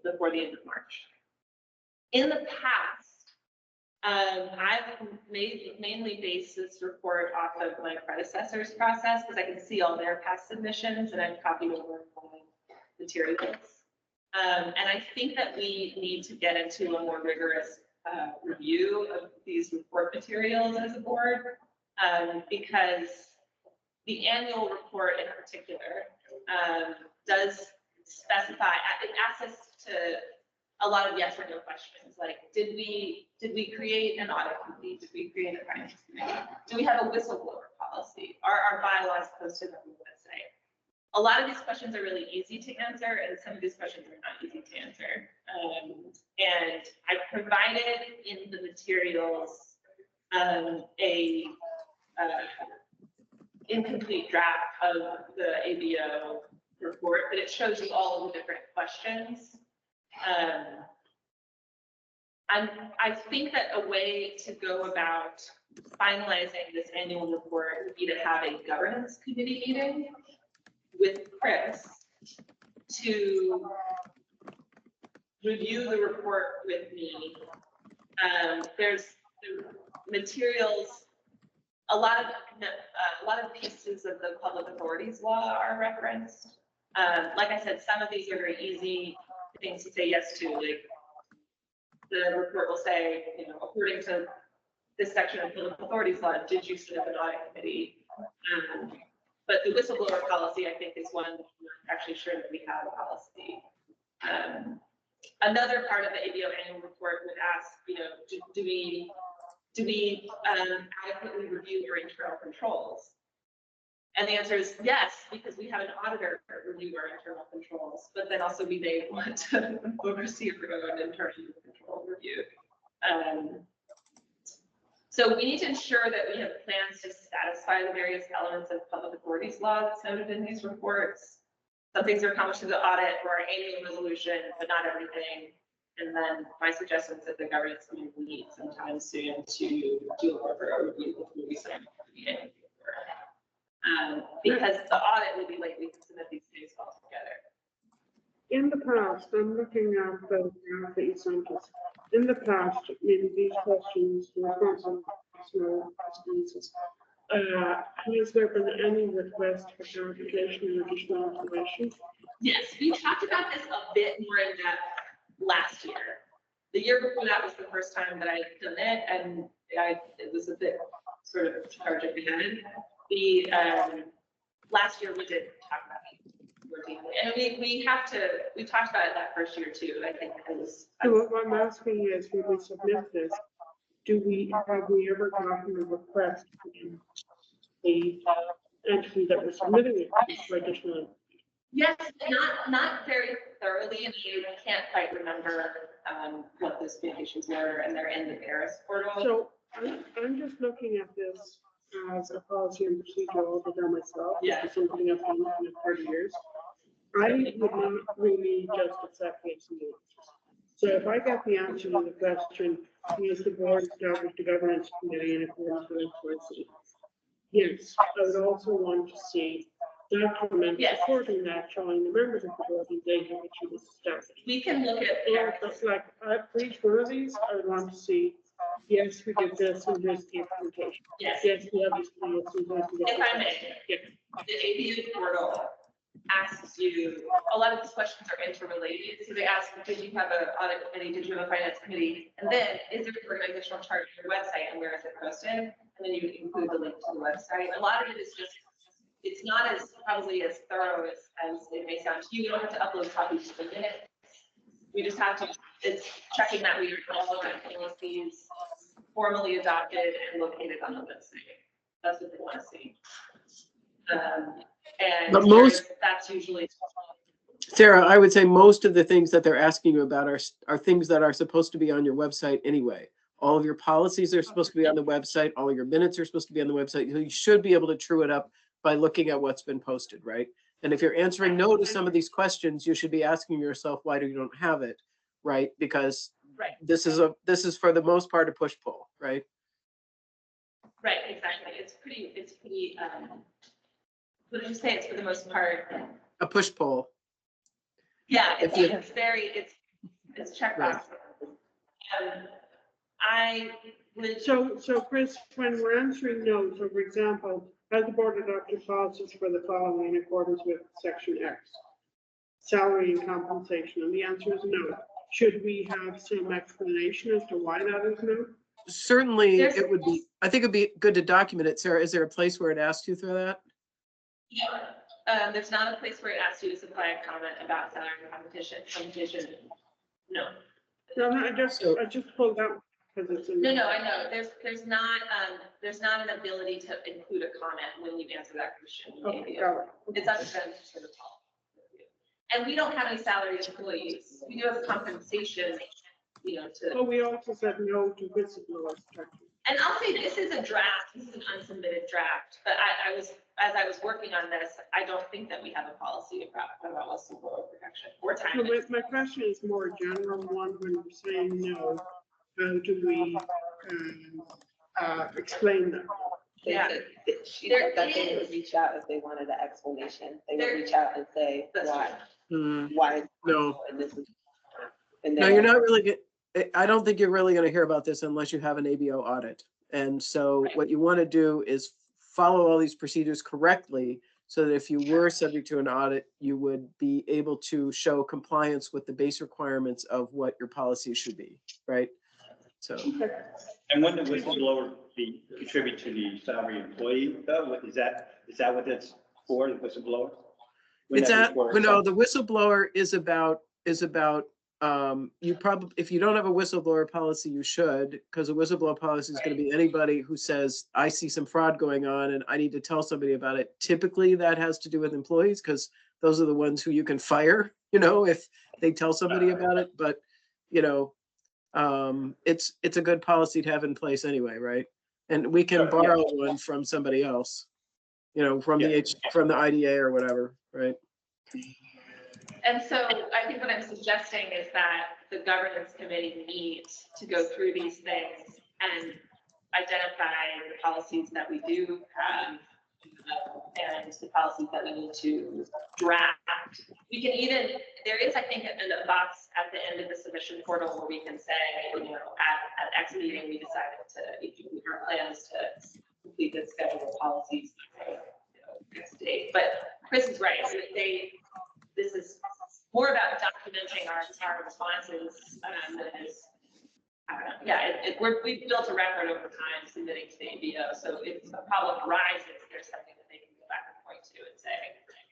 before the end of March. In the past, I've mainly based this report off of my predecessor's process because I can see all their past submissions and I've copied over my materials. And I think that we need to get into a more rigorous review of these report materials as a board, because the annual report in particular does specify, it asks us to a lot of yes or no questions, like did we create an audit committee? Did we create a finance committee? Do we have a whistleblower policy? Are our bylaws posted on the website? A lot of these questions are really easy to answer, and some of these questions are not easy to answer. And I provided in the materials a incomplete draft of the ABO report, but it shows you all of the different questions. I think that a way to go about finalizing this annual report would be to have a governance committee meeting with Chris to review the report with me. There's the materials, a lot of pieces of the public authorities law are referenced. Like I said, some of these are very easy things to say yes to. Like the report will say, according to this section of public authorities law, did you set up an audit committee? But the whistleblower policy, I think, is one that we're actually sure that we have a policy. Another part of the ABO annual report would ask, do we adequately review our internal controls? And the answer is yes, because we have an auditor review our internal controls, but then also we may want to oversee our own internal control review. So we need to ensure that we have plans to satisfy the various elements of public authorities law that's noted in these reports. Some things are accomplished through the audit or our annual resolution, but not everything. And then my suggestion is that the governance committee will meet sometime soon to do a more thorough review before we sign up for the annual report. Because the audit will be like, we can submit these things all together. In the past, I'm looking at the graph that you sent us. In the past, maybe these questions were from small responses. Has there been any request for clarification or additional information? Yes, we talked about this a bit more in depth last year. The year before that was the first time that I'd done it, and it was a bit sort of charging ahead. The last year we did talk about it more deeply, and we talked about it that first year too. I think it was. So what I'm asking is, when we submit this, have we ever gotten a request from the entity that was submitting it for additional? Yes, not very thoroughly, and I can't quite remember what those communications were, and they're in the Paris portal. So I'm just looking at this as a policy and procedure auditor myself. Yeah. It's something I've done for 30 years. I would not really just accept the answers. So if I get the answer to the question, is the board established a governance committee in accordance with policy? Yes, I would also want to see documents Yes. supporting that, showing the members of the board and data which it was established. We can look at. Or it's like, for each one of these, I would want to see, yes, we did this, and here's the implementation. Yes. Yes, we have this, and here's the. If I may, Yeah. the ABA portal asks you, a lot of these questions are interrelated. So they ask, did you have an audit committee? Did you have a finance committee? And then, is there an organizational chart on your website, and where is it posted? And then you include the link to the website. A lot of it is just, it's not as probably as thorough as it may sound to you. You don't have to upload copies to the minute. We just have to, it's checking that we are all of our policies formally adopted and located on the website. That's what they want to see. And But most- that's usually. Sarah, I would say most of the things that they're asking you about are things that are supposed to be on your website anyway. All of your policies are supposed to be on the website. All your minutes are supposed to be on the website. You should be able to true it up by looking at what's been posted, right? And if you're answering no to some of these questions, you should be asking yourself, why do you don't have it, right? Because Right. this is for the most part a push pull, right? Right, exactly. It's pretty, what did you say? It's for the most part. A push pull. Yeah, If you- it's very, it's checkbox. I would. So Chris, when we're answering no, so for example, has the board adopted policies for the following in accordance with section X? Salary and compensation, and the answer is no. Should we have some explanation as to why that is no? Certainly, There's- it would be, I think it'd be good to document it. Sarah, is there a place where it asks you for that? There's not a place where it asks you to supply a comment about salary and competition. No. No, I just pulled out because it's in. No, I know. There's not an ability to include a comment when you answer that question. Okay, got it. It's up to them to sort of call. And we don't have any salaried employees. We do have compensation, to. Oh, we also said no to whistleblower protection. And I'll say this is a draft, this is an unsubmitted draft, but as I was working on this, I don't think that we have a policy about whistleblower protection or time. So my question is more a general one. When we're saying no, how do we explain that? Yeah. She There said that they would is. reach out if they wanted an explanation. They There- would reach out and say That's why, Hmm, why. No, And this is. And no, then- you're not really, I don't think you're really gonna hear about this unless you have an ABO audit. And so what you want to do is follow all these procedures correctly so that if you were subject to an audit, you would be able to show compliance with the base requirements of what your policy should be, right? So, And when the whistleblower contribute to the salary employee, though, is that what that's for, the whistleblower? Wouldn't it's that at, be for well, no, some- the whistleblower is about, you probably, if you don't have a whistleblower policy, you should, because a whistleblower policy is going to be anybody who says, I see some fraud going on and I need to tell somebody about it. Typically that has to do with employees because those are the ones who you can fire, if they tell somebody about it. But, it's a good policy to have in place anyway, right? And we can Sure, yeah. borrow one from somebody else, from the IDA or whatever, right? And so I think what I'm suggesting is that the governance committee meet to go through these things and identify the policies that we do have and the policies that we need to draft. We can even, there is, I think, a box at the end of the submission portal where we can say, you know, at X meeting, we decided to, our plans to complete this schedule of policies, you know, next date. But Chris is right. This is more about documenting our responses than it is. I don't know. Yeah, we've built a record over time submitting to the ABO. So if a problem arises, there's something that they can go back and point to and say,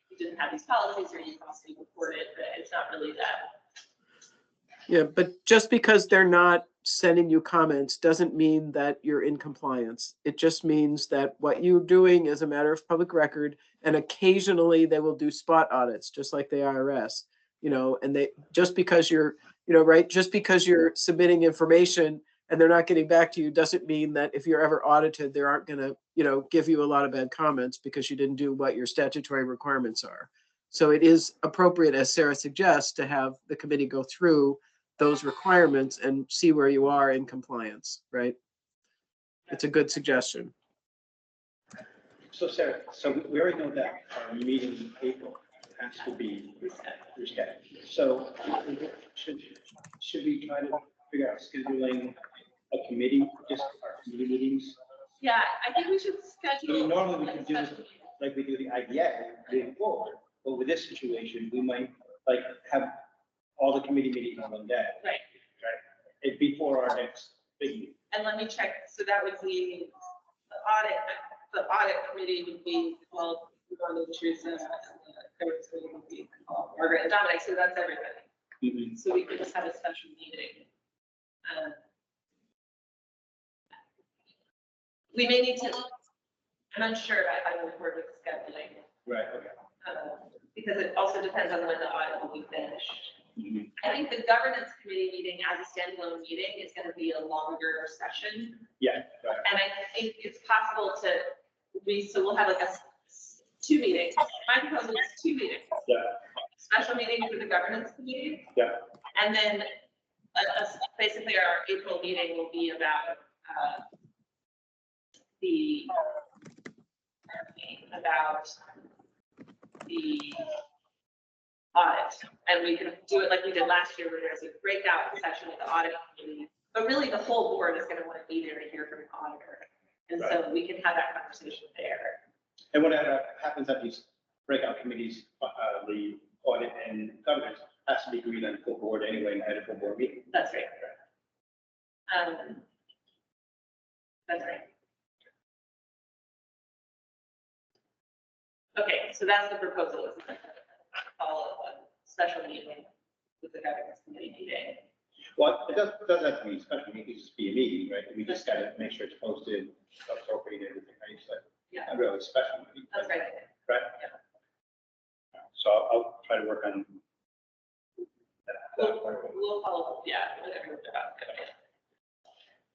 you didn't have these policies or you falsely reported, but it's not really that. Yeah, but just because they're not sending you comments doesn't mean that you're in compliance. It just means that what you're doing is a matter of public record, and occasionally they will do spot audits, just like the IRS, you know, and they, just because you're, you know, right, just because you're submitting information and they're not getting back to you doesn't mean that if you're ever audited, they aren't gonna, you know, give you a lot of bad comments because you didn't do what your statutory requirements are. So it is appropriate, as Sarah suggests, to have the committee go through those requirements and see where you are in compliance, right? It's a good suggestion. So Sarah, so we already know that our meeting in April has to be rescheduled. So should we try to figure out scheduling a committee, just our committee meetings? Yeah, I think we should I schedule. mean, normally we a can do special meeting. like we do the IDA moving forward, but with this situation, we might like have all the committee meetings on one day. Right. Right. It'd be before our next big meeting. And let me check, so that would be the audit committee would be, well, Ron and Teresa, and the credit committee would be Margaret and Dominic, so that's everybody. Mhm. So we could just have a special meeting. We may need to, I'm unsure if I move forward with scheduling, Right, okay. because it also depends on when the audit will be finished. Mhm. I think the governance committee meeting as a standalone meeting is going to be a longer session. Yeah, right. And I think it's possible so we'll have like two meetings. My proposal is 2 meetings. Yeah, Special meeting for the governance committee. yeah, And then basically our April meeting will be about the audit. And we can do it like we did last year, where there's a breakout session with the audit committee. But really, the whole board is going to want to be there to hear from the auditor. And so we can have that conversation there. and what happens at these breakout committees, the audit and governance has to be agreed on full board anyway, at a full board meeting. That's right. That's right. Okay, so that's the proposal, is follow a special meeting with the governance committee meeting. Well, it doesn't have to be a special meeting, it can just be a meeting, right? We just gotta make sure it's posted, appropriate, everything, right? So, Yeah. not really a special meeting. That's right. Right? So I'll try to work on that. We'll follow, yeah, whatever we're about.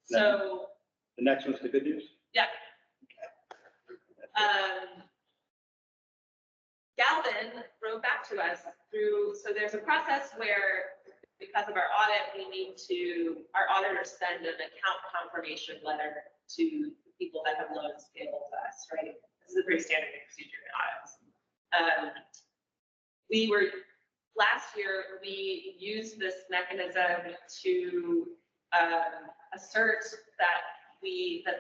So, The next one's the good news? yeah. Galvin wrote back to us so there's a process where, because of our audit, our auditors send an account confirmation letter to people that have loans payable to us, right? This is a pretty standard procedure in audits. Last year, we used this mechanism to assert that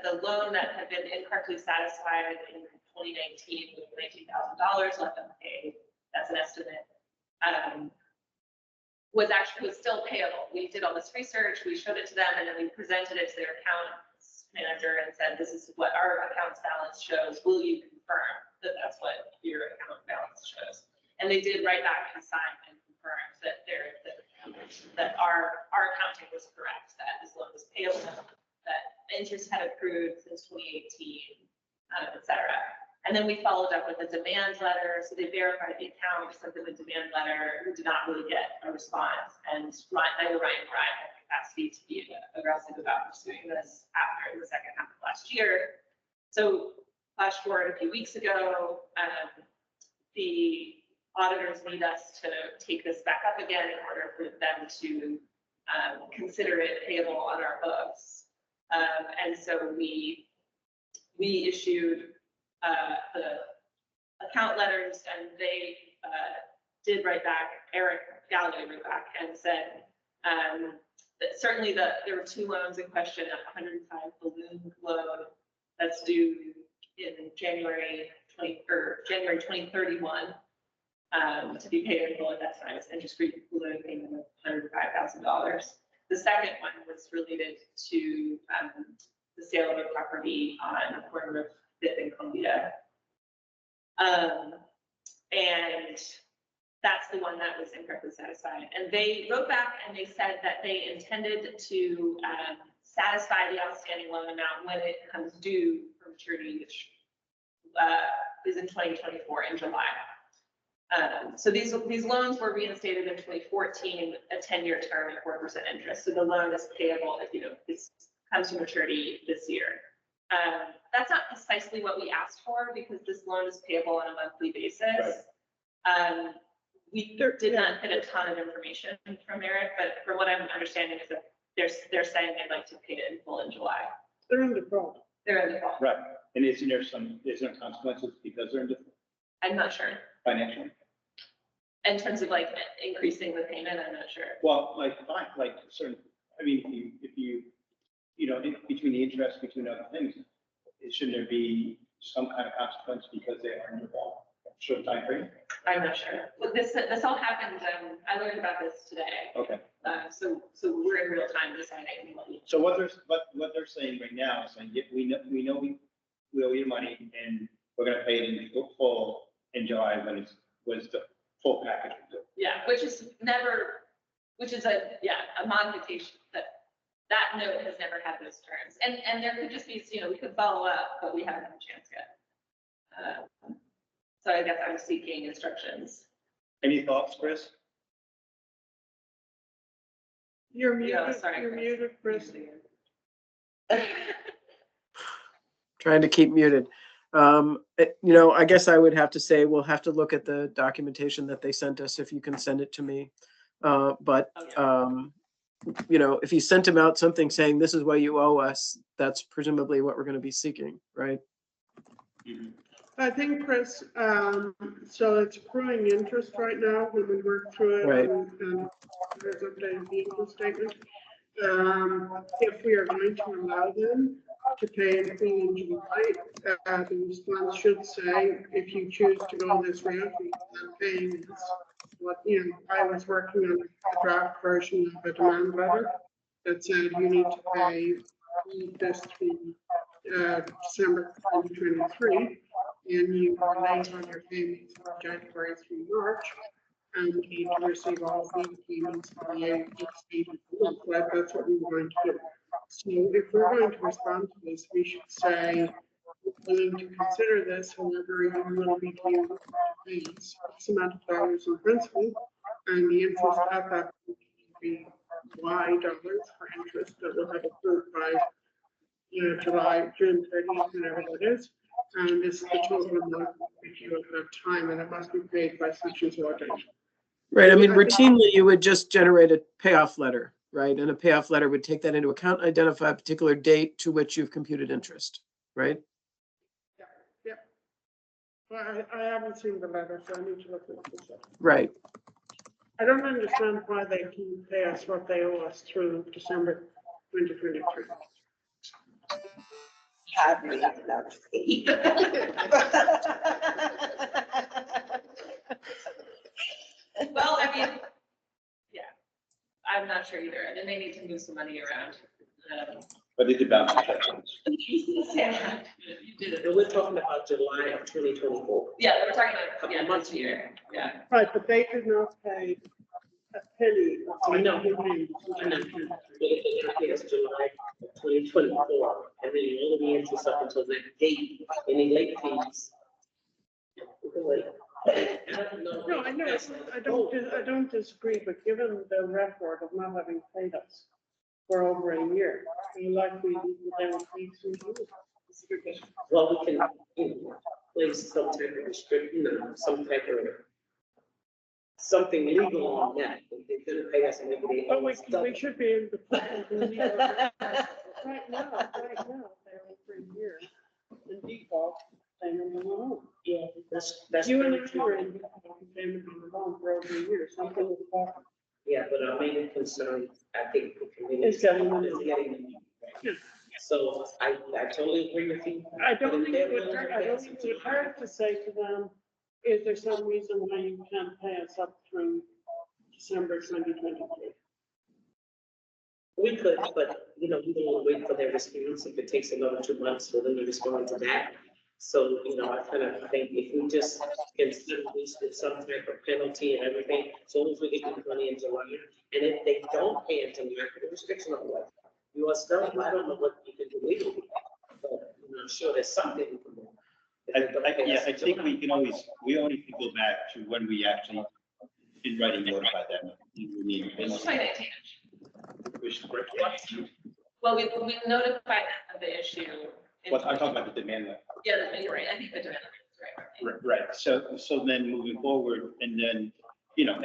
the loan that had been incorrectly satisfied in 2019 with $19,000 left unpaid, that's an estimate, was still payable. We did all this research, we showed it to them, and then we presented it to their accounts manager and said, this is what our accounts balance shows. Will you confirm that that's what your account balance shows? And they did write back and sign and confirm that our accounting was correct, that this loan was payable, that interest had accrued since 2018, et cetera. And then we followed up with a demand letter. So they verified the account, sent them a demand letter. We did not really get a response. And I know Ryan had capacity to be aggressive about pursuing this after the second half of last year. So flash forward a few weeks ago, the auditors need us to take this back up again in order for them to consider it payable on our books. And so we issued the account letters, and they did write back, Eric Galloway wrote back and said that certainly there were two loans in question, a 105 balloon loan that's due in January 2031 to be paid in full at that time. It's interest-free balloon payment of $105,000. The second one was related to the sale of a property on the corner of Fifth and Columbia. And that's the one that was incorrectly satisfied. And they wrote back and they said that they intended to satisfy the outstanding loan amount when it comes due for maturity, which is in 2024 in July. So these loans were reinstated in 2014, a 10-year term at 4% interest. So the loan is payable if, it comes to maturity this year. That's not precisely what we asked for because this loan is payable on a monthly basis. Right. We did not get a ton of information from Eric, but from what I'm understanding is that they're saying they'd like to pay it in full in July. They're in default. They're in default. Right, and isn't there consequences because they're in the I'm not sure. financial? In terms of like increasing the payment, I'm not sure. Well, like certain, I mean, if you, between the interest, between other things, shouldn't there be some kind of consequence because they are in the short time frame? I'm not sure. But this all happened, I learned about this today. Okay. So we're in real time deciding what. So what they're saying right now is saying, we know we owe you money and we're gonna pay it in full in July when it was the full package. Yeah, which is a modification that note has never had those terms. And there could just be, we could follow up, but we haven't had a chance yet. So I guess I'm seeking instructions. Any thoughts, Chris? You're muted, Yeah, sorry, you're muted, Chris. Trying to keep muted. I guess I would have to say, we'll have to look at the documentation that they sent us, if you can send it to me. If you sent them out something saying this is what you owe us, that's presumably what we're going to be seeking, right? Mm-hmm. I think, Chris, so it's accruing interest right now when we work through it. Right. And there's updated vehicle statement. If we are going to allow them to pay in full in July, the response should say, if you choose to go this route, paying this. What, I was working on a draft version of a demand letter that said you need to pay this through December 2023, and you are late on your payments from January through March, and need to receive all the payments on the 8th of the month. Right? That's what we were going to do. So if we're going to respond to this, we should say, we're willing to consider this, however, you will be due to pay X amount of dollars in principal, and the interest at that point will be Y dollars for interest that will have accrued by June 30th, whenever that is. And this is the total amount if you have time, and it must be paid by such and so date. Right. I mean, routinely, you would just generate a payoff letter, right? And a payoff letter would take that into account, identify a particular date to which you've computed interest, right? Yeah. Well, I haven't seen the letter, so I need to look at this. Right. I don't understand why they can pay us what they owe us through December 2023. Have me enough sleep. Well, I mean, yeah, I'm not sure either. And then they need to move some money around. But they did bounce check. Yeah, you did it. And we're talking about July of 2024. Yeah, we're talking about, months a year. Yeah. Right, but they did not pay a penny. I know. But if they're gonna pay us July of 2024, and then you only be interest up until that date, any late fees. We can wait. No, I know, I don't disagree, but given the record of not having paid us for over a year, we likely they will pay some money. Well, we can, place some type of restriction, some type of something legal on that. If they're gonna pay us, maybe But we should be able to put it in the right now, they're over a year in default, payment That's. You and I were in payment on the loan for over a year, something was about. Yeah, but our main concern, I think, the community It's getting the is money. getting the money. Yeah. So I totally agree with you. I don't But if think they're it would willing hurt, to I pay don't us think in it would July, hurt to say to them, is there some reason why you can't pay us up through December 2023? we could, but, you know, we don't want to wait for their response. If it takes another 2 months for them to respond to that. So, you know, I kind of think if we just can at least with some type of penalty and everything, as long as we get the money in July. And if they don't pay it in July, the restriction on what you are still, I don't know what you can do legally. But you know, I'm sure there's something we can do. If they don't pay Yeah, us I in think July. we only can go back to when we actually, in writing, notify them. We need. Which is why they take Which is correct. Well, we notified them of the issue. What I'm talking about the demand letter. Yeah, you're right. I think the demand is right. Right, so then moving forward, and then, you know,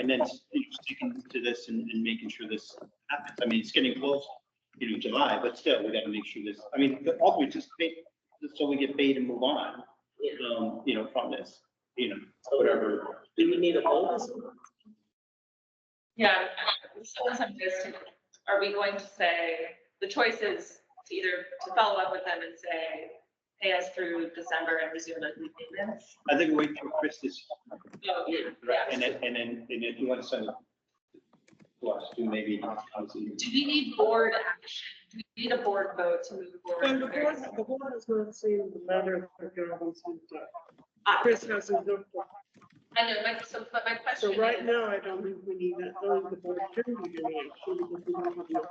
sticking to this and making sure this happens. I mean, it's getting close, you know, July, but still, we gotta make sure this, I mean, ultimately, just pay, just so we get paid and move on, Yeah. you know, from this, you know, So whatever. do we need a vote? Yeah, so some just, are we going to say, the choice is to either to follow up with them and say, pay us through December and resume monthly payments? I think we wait for Chris this, Oh, yeah. and then if you want to send it to us, to maybe, obviously. Do we need board action? Do we need a board vote to move And forward? the board has not seen the letter that Gavin sent out. Ah, Chris hasn't looked at it. I know, but my question So right is, now, I don't think we need that, only the board can do any action because we don't have enough.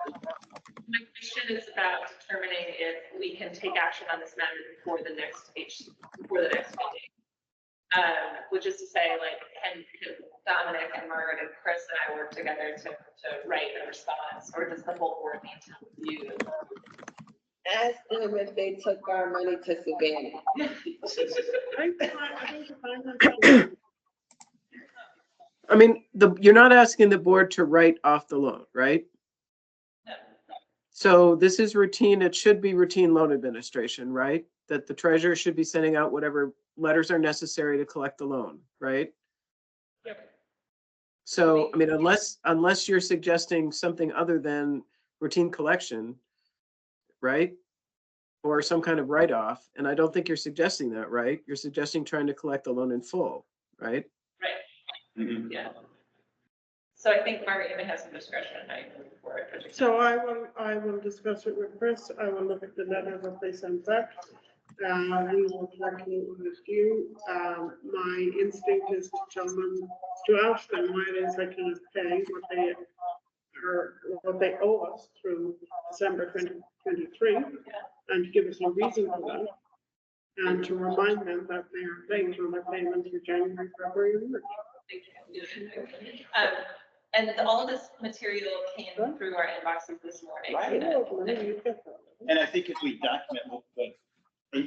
my question is about determining if we can take action on this matter before the next meeting. Which is to say, like, can Dominic and Margaret and Chris and I work together to write a response, or does the whole board need to review? Ask them if they took our money to Savannah. I mean, you're not asking the board to write off the loan, right? No. So this is routine, it should be routine loan administration, right? That the treasurer should be sending out whatever letters are necessary to collect the loan, right? Yep. So, I mean, unless you're suggesting something other than routine collection, right? Or some kind of write-off, and I don't think you're suggesting that, right? You're suggesting trying to collect the loan in full, right? Right. Mhm. Yeah. So I think Margaret even has some discretion on how you move forward. So I will discuss it with Chris. I will look at the letter that they sent back. We will working with you. My instinct is to tell them, to ask them why it is they cannot pay what they owe us through December 2023, and to give us a reason for that. And to remind them that they are late on their payments for January, February, and March. And all of this material came through our inboxes this morning. And I think if we document what,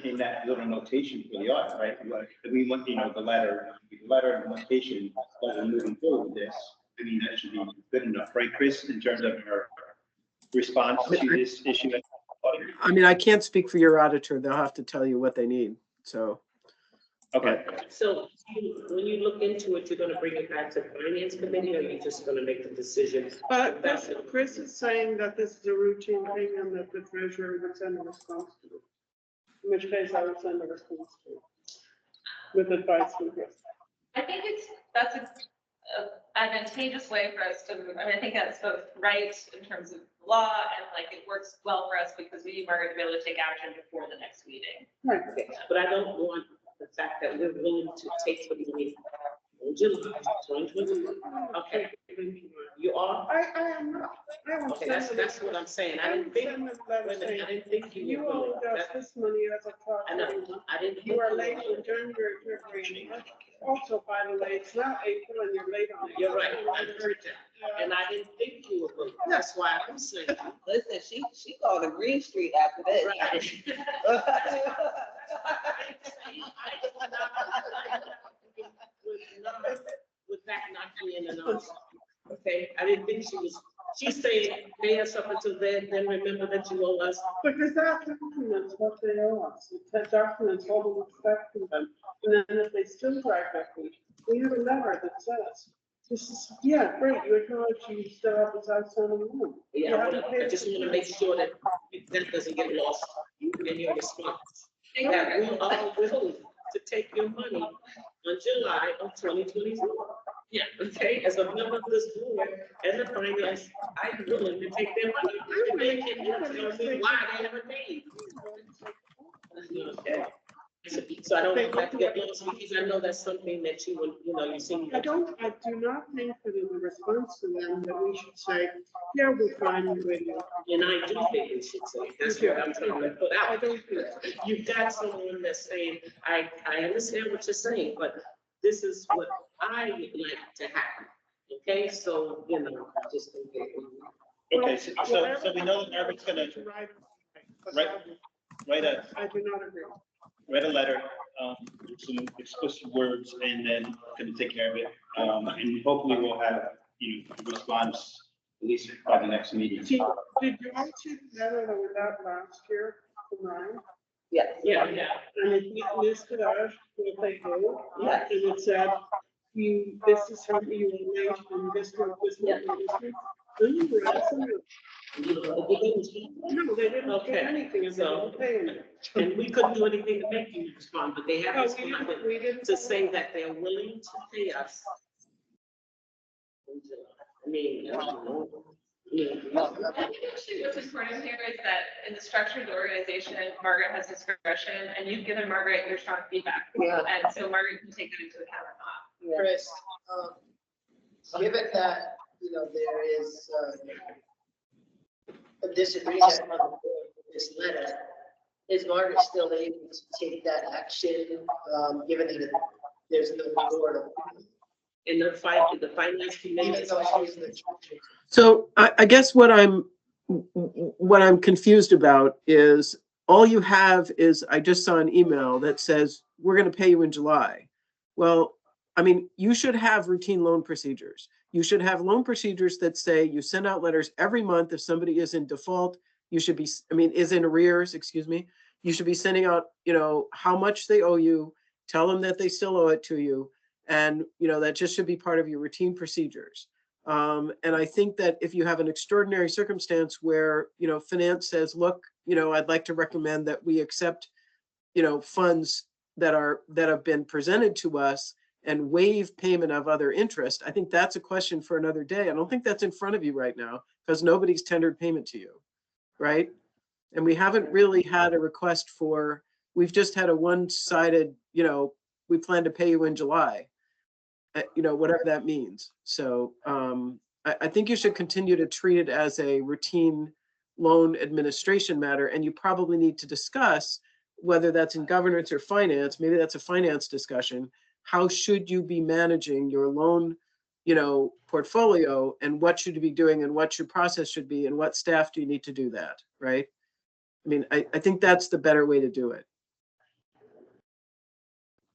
in that little notation for the audit, right? Like, we want, you know, the letter and the notation, that we're moving forward with this. I mean, that should be good enough, right, Chris, in terms of our response to this issue? I mean, I can't speak for your auditor. They'll have to tell you what they need, so. Okay. So when you look into it, you're gonna bring it back to finance committee, or you're just gonna make the decision? But Chris is saying that this is a routine thing and that the treasurer would send a response to it. In which case I would send a response to it with advice from Chris. I think that's a advantageous way for us to move. I mean, I think that's both right in terms of law, and like it works well for us because we need Margaret to be able to take action before the next meeting. Right. But I don't want the fact that we're willing to take the money in July 2021. Okay, you are? I am not. I will Okay, send that's them- what I'm saying. I I will didn't think, send them a wait letter a minute, I saying, didn't think you you were willing. owed us this money as a I know, property. I didn't. You are late in January, February, and March. Also, by the way, it's now April and you're late on. You're right, I heard that. And I didn't think you were willing. That's why I'm saying. Listen, she called to Green Street after this. With that not being enough. Okay, I didn't think she's saying pay us up until then remember that you owe us. Because that's happened documents what they owe us. It documents what we expect from them. And then if they still drag their feet, we have a letter that says, this is, yeah, great, you acknowledge you still have this outstanding loan. You Yeah, haven't paid I just want to make sure that that doesn't get lost in your response. That we are willing to take your money on July of 2024. Yeah, okay, as a member of this board and the finance, I'm willing to take their money. And they can tell me why they haven't paid. Okay. So I don't have to get lost because I know that's something that you would, you seem. I do not think that in the response to them that we should say, yeah, we're fine with you. And I do think we should say, that's what I'm trying to put I out. don't think so. You've got someone that's saying, I understand what you're saying, but this is what I would like to happen. Okay, so, just. Okay, so we know that Margaret's gonna write I do not agree. a letter, with some explicit words, and then gonna take care of it. And hopefully we'll have, a response at least by the next meeting. Did you all see the letter that was out last year from Ryan? Yes. Yeah. And it listed out what they do. Yes. And it said, this is how you were late and this one, this one, and this one. Then you were asking, no, they didn't do Okay, anything, and they so- didn't pay anything. And we couldn't do anything to make you respond, but they have No, responded we didn't. to say that they're willing to pay us. I mean, I don't know. I think actually what's important here is that in the structure of the organization, Margaret has discretion, and you've given Margaret your strong feedback. Yeah. And so Margaret can take that into account or not. Chris, given that, there is a disagreement on the board with this letter, is Margaret still able to take that action, given that there's no board? In the finance committee. Even though she's the treasurer? So I guess what I'm confused about is all you have is, I just saw an email that says, we're going to pay you in July. Well, I mean, you should have routine loan procedures. You should have loan procedures that say you send out letters every month if somebody is in default. You should be, is in arrears, excuse me. You should be sending out, how much they owe you, tell them that they still owe it to you. And, that just should be part of your routine procedures. And I think that if you have an extraordinary circumstance where, finance says, look, I'd like to recommend that we accept, funds that have been presented to us and waive payment of other interest. I think that's a question for another day. I don't think that's in front of you right now because nobody's tendered payment to you, right? And we haven't really had a request for, we've just had a one-sided, we plan to pay you in July, whatever that means. So I think you should continue to treat it as a routine loan administration matter. And you probably need to discuss whether that's in governance or finance, maybe that's a finance discussion. How should you be managing your loan, portfolio, and what should you be doing and what your process should be and what staff do you need to do that, right? I think that's the better way to do it.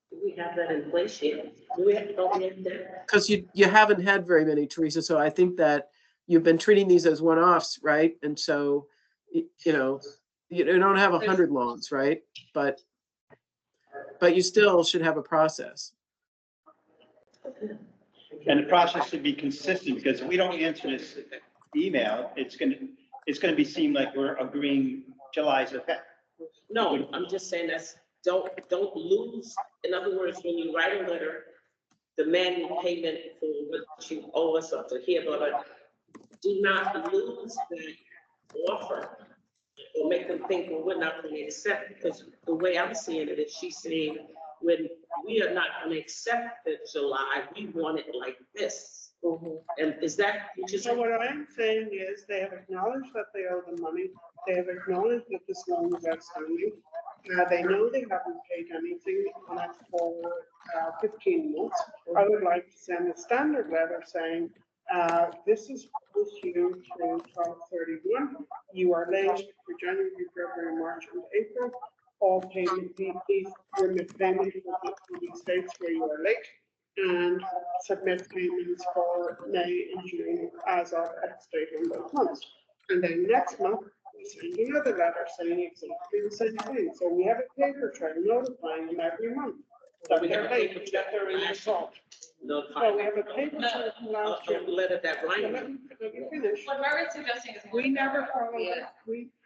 Do we have that in place yet? Do we have that? Because you haven't had very many, Teresa. So I think that you've been treating these as one-offs, right? And so, you don't have 100 loans, right? But you still should have a process. And the process should be consistent, because if we don't answer this email, it's gonna be seem like we're agreeing July's effect. No, I'm just saying don't lose. In other words, when you write a letter demanding payment for what you owe us up to here, but do not lose that offer or make them think, well, we're not going to accept, because the way I'm seeing it is she's saying, when we are not going to accept the July, we want it like this. And is that what you're So saying? what I'm saying is they have acknowledged that they owe the money. They have acknowledged that this loan is outstanding. They know they haven't paid anything on it for 15 months. I would like to send a standard letter saying, this is with you through 12/31. You are late for January, February, March, and April. All payment, please remit payment to the states where you are late, and submit payments for May and June as of X date in those months. And then next month, we send another letter saying exactly the same thing. So we have a paper trail notifying them every month that We have they're a late, paper that trail they're in last default. No, So we have a paper trail from last year. letter that So Ryan. let me finish. What Margaret's suggesting is. We never followed Yeah. that.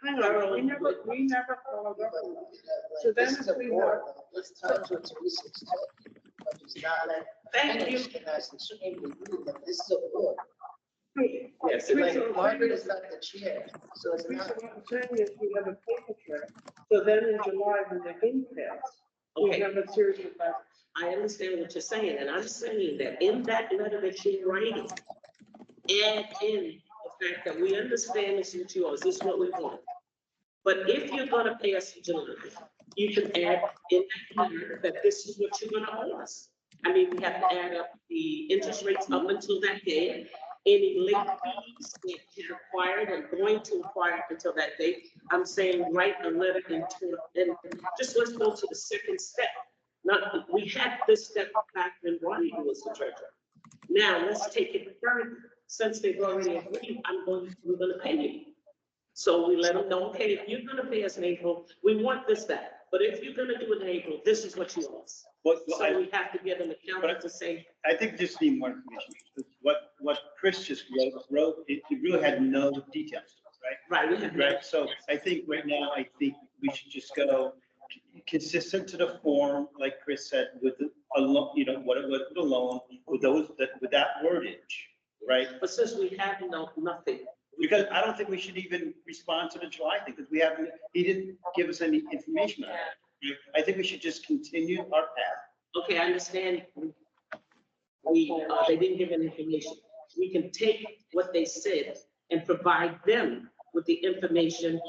Hang on, we never followed up on that. So then This is if a we board, have- let's talk to Teresa instead. But it's not like. Thank you. And I explained to you that this is a board. Yes, Like, Teresa, Margaret is not the chair, so it's Teresa, not. what I'm saying is we have a paper trail. So then in July, when the date pass, we Okay. have a series of letters. I understand what you're saying, and I'm saying that in that letter that you're writing, add in the fact that we understand this is yours, this is what we want. But if you're gonna pay us in July, you can add in that letter that this is what you're gonna owe us. I mean, we have to add up the interest rates up until that day, any late fees that you acquired and going to acquire until that date. I'm saying write a letter into, and just let's go to the second step. Not, we had this step back when Ronnie was the treasurer. Now, let's take it further. Since they've already agreed, we're gonna pay you. So we let them know, okay, if you're gonna pay us in April, we want this, that. But if you're gonna do it in April, this is what you owe us. So we have to get an accountant to say, I think just need more information. What Chris just wrote, it really had no details to it, right? right, we have. Right, so I think right now, I think we should just go consistent to the form, like Chris said, with a loan, you know, what it was, with a loan, with that wordage, right? But since we have nothing, Because I don't think we should even respond to the July thing, because he didn't give us any information on it. I think we should just continue our path. okay, I understand. They didn't give any information. We can take what they said and provide them with the information,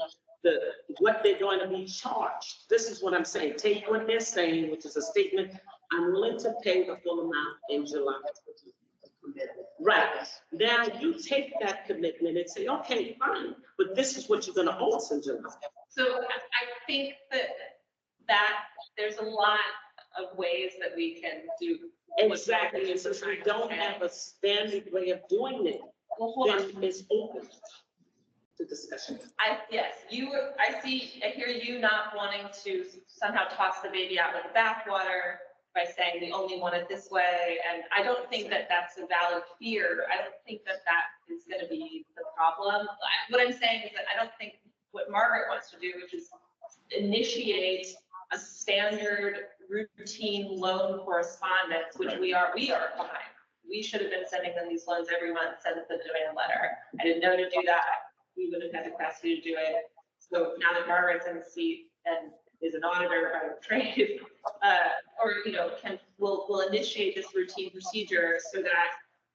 what they're going to be charged. This is what I'm saying. Take what they're saying, which is a statement, I'm willing to pay the full amount in July. Right. Now you take that commitment and say, okay, fine, but this is what you're gonna owe us in July. So I think that there's a lot of ways that we can do. Exactly, and since we don't have a standard way of doing it, Well, hold on. then it's open to discussion. Yes, I hear you not wanting to somehow toss the baby out with the bathwater by saying we only want it this way. And I don't think that that's a valid fear. I don't think that is gonna be the problem. What I'm saying is that I don't think what Margaret wants to do, which is initiate a standard routine loan correspondence, which we are behind. We should have been sending them these loans every month, send the demand letter. I didn't know to do that. We would have had the capacity to do it. So now that Margaret's in the seat and is an auditor by trade, will initiate this routine procedure so that,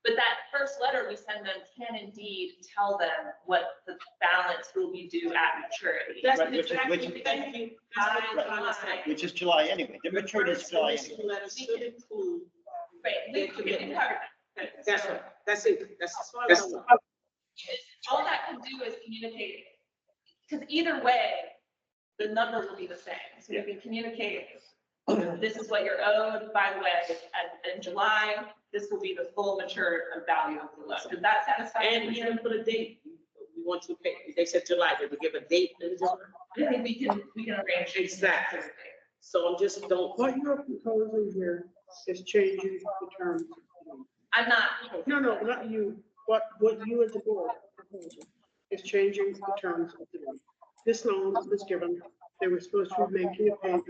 but that first letter we send them can indeed tell them what the balance will be due at maturity. That's Right, exactly, thank you. That's what I'm trying to say. Which is July anyway. The maturity is July First anyway. letter should include. Right, we covered that. That's right, that's it, that's as far as I want. All that can do is communicate, because either way, the number will be the same. So we can communicate, this is what you're owed, by the way, in July, this will be the full mature value of the loan. Does that satisfy? And we didn't put a date. We want to pay, they said July, did we give a date in July? I think we can arrange. Exactly. So I'm just don't. What you're proposing here is changing the terms. I'm not. No, not you. What you as a board are proposing is changing the terms of the loan. This loan was given, they were supposed to be making a payment.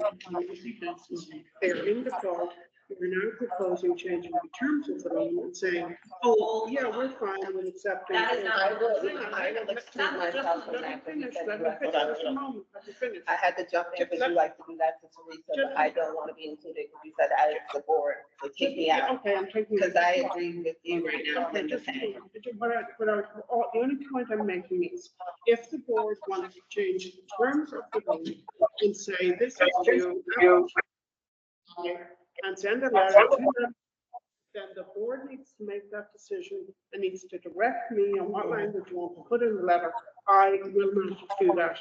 They are in default. We're now proposing changing the terms of the loan and saying, oh, yeah, we're fine with accepting. That is not- I will exclude myself from Let me that. finish, because let you me have- finish, just a moment, let me finish. I had to jump in because you like to do that to Teresa, but I don't want to be included because you said I, the board, would kick me out. Okay, I'm taking. Because I agree with you right now, I'm just saying. The only point I'm making is, if the board wants to change the terms of the loan and say this is due, and send a letter to them, then the board needs to make that decision and needs to direct me on what language you want to put in the letter. I will not do that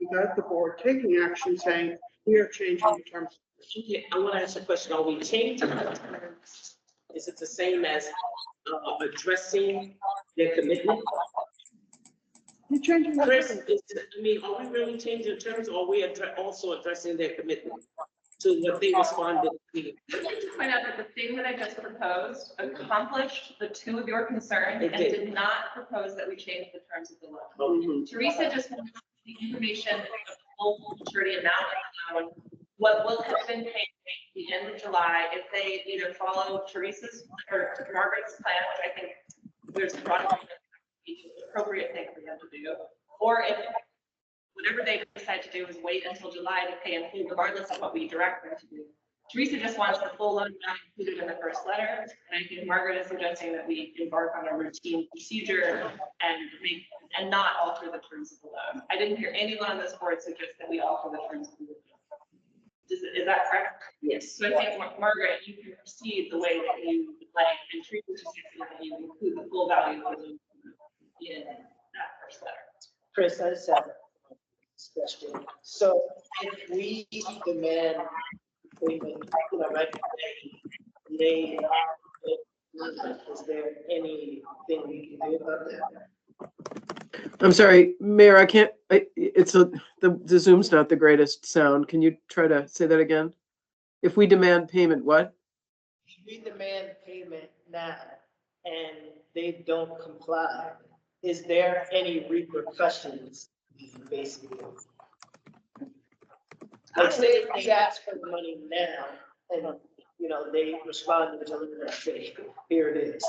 without the board taking action saying, we are changing the terms. Okay, I want to ask a question. Are we changing the terms? Is it the same as addressing their commitment? You're changing the Chris, term. I mean, are we really changing terms or are we also addressing their commitment to what they responded to? I'd like to point out that the thing that I just proposed accomplished the two of your concerns It and did. did not propose that we change the terms of the loan. Mhm. Teresa just wants the information of the full maturity amount of the loan, what will have been paid at the end of July if they either follow Teresa's or Margaret's plan, which I think there's a lot of appropriate thing for them to do, or if whatever they decide to do is wait until July to pay in full, regardless of what we direct them to do. Teresa just wants the full loan amount included in the first letter, and I think Margaret is suggesting that we embark on a routine procedure and not alter the terms of the loan. I didn't hear anyone on this board suggest that we alter the terms of the loan. Is that correct? Yes. So I think, Margaret, you can proceed the way that you would like, and Teresa just said that you include the full value of the loan in that first letter. Chris, I just have a question. So if we demand payment, right, they, is there anything we can do about that? I'm sorry, Mayor, I can't, the Zoom's not the greatest sound. Can you try to say that again? If we demand payment, what? If we demand payment now and they don't comply, is there any repercussions, basically? Like say we ask for the money now and, they respond to the say, here it is.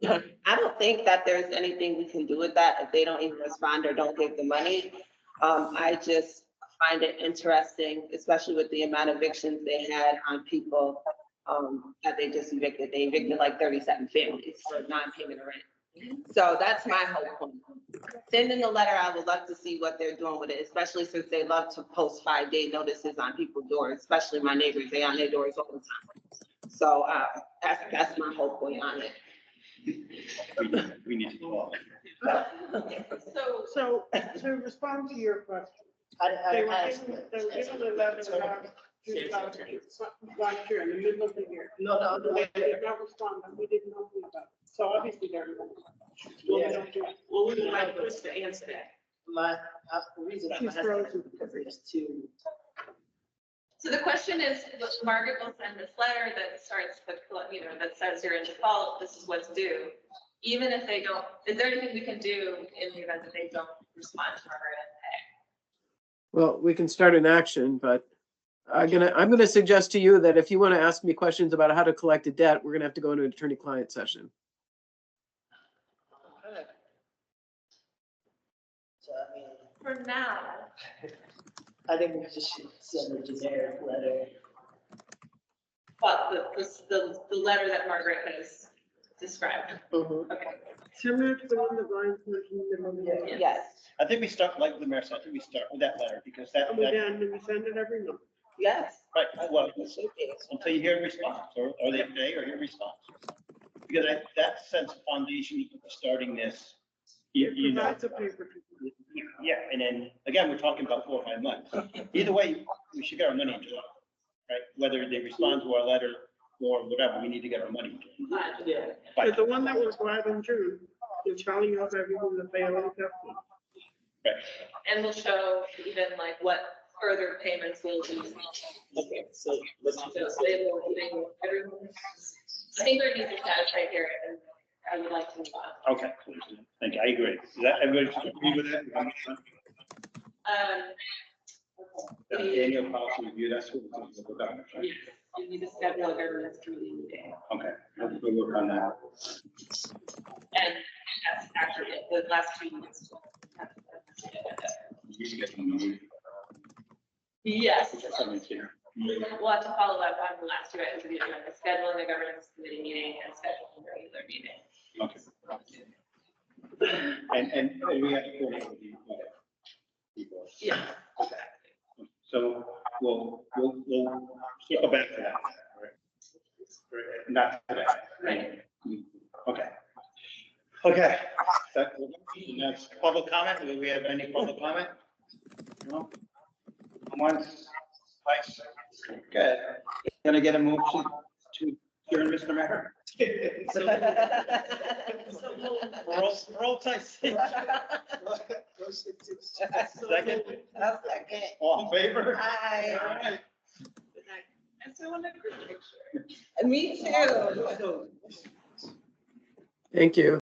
I don't think that there's anything we can do with that if they don't even respond or don't give the money. I just find it interesting, especially with the amount of evictions they had on people that they just evicted. They evicted like 37 families for non-payment of rent. So that's my whole point. Send in the letter. I would love to see what they're doing with it, especially since they love to post 5-day notices on people's doors, especially my neighbors. They on their doors all the time. So that's my whole point on it. We need to talk. So to respond to your question, I they were asked. given a letter last year, in the middle of the year. No, They did not respond, and we didn't know who about it. So obviously they're. Yeah. Well, we would like Chris to answer that. The reason I'm She's asking frozen. because there's two. So the question is, Margaret will send this letter that starts with, that says you're in default, this is what's due. Even if they don't, is there anything we can do in the event that they don't respond to Margaret and pay? Well, we can start an action, but I'm gonna suggest to you that if you want to ask me questions about how to collect a debt, we're gonna have to go into an attorney-client session. So I mean, For now. I think we just should send a generic letter. But the letter that Margaret has described. Okay. Similar to the one that Ryan mentioned in the middle of the year. Yes, I think we start, like the mayor said, I think we start with that letter because that, And we send it every month. yes. right, well, Should be. until you hear a response, or they pay or hear a response. Because that sets a foundation for starting this, you know. Provides a paper. Yeah, and then, again, we're talking about 4 or 5 months. Either way, we should get our money in July, right? Whether they respond to our letter or whatever, we need to get our money. Yeah. But the one that was live in June is telling us everything that they already have. Right. And we'll show even like what further payments will be. Okay, so let's. So they will, everyone, I think there needs to satisfy here, and I would like to move on. Okay, thank you, I agree. Is that, everybody agree with that? The annual policy review, that's what we're talking about. Right? Yes, you need to schedule a governance committee meeting, Okay, we'll work on that. and that's actually it, the last 2 weeks. You should get some. Yes. Something's here. We'll have to follow up on the last 2 items, like scheduling the governance committee meeting and scheduling the regular meeting. Okay. And we have to coordinate with you. People. Yeah, exactly. So we'll circle back to that. Right? Not today. Right. Okay. Okay. That's public comment. Do we have any public comment? No? Once, twice. Good. Gonna get a motion to adjourn, Mr. Mayor? So We're all tight. Second, That's second. all in favor? Aye. All right. I still want a group picture. Me too. Thank you.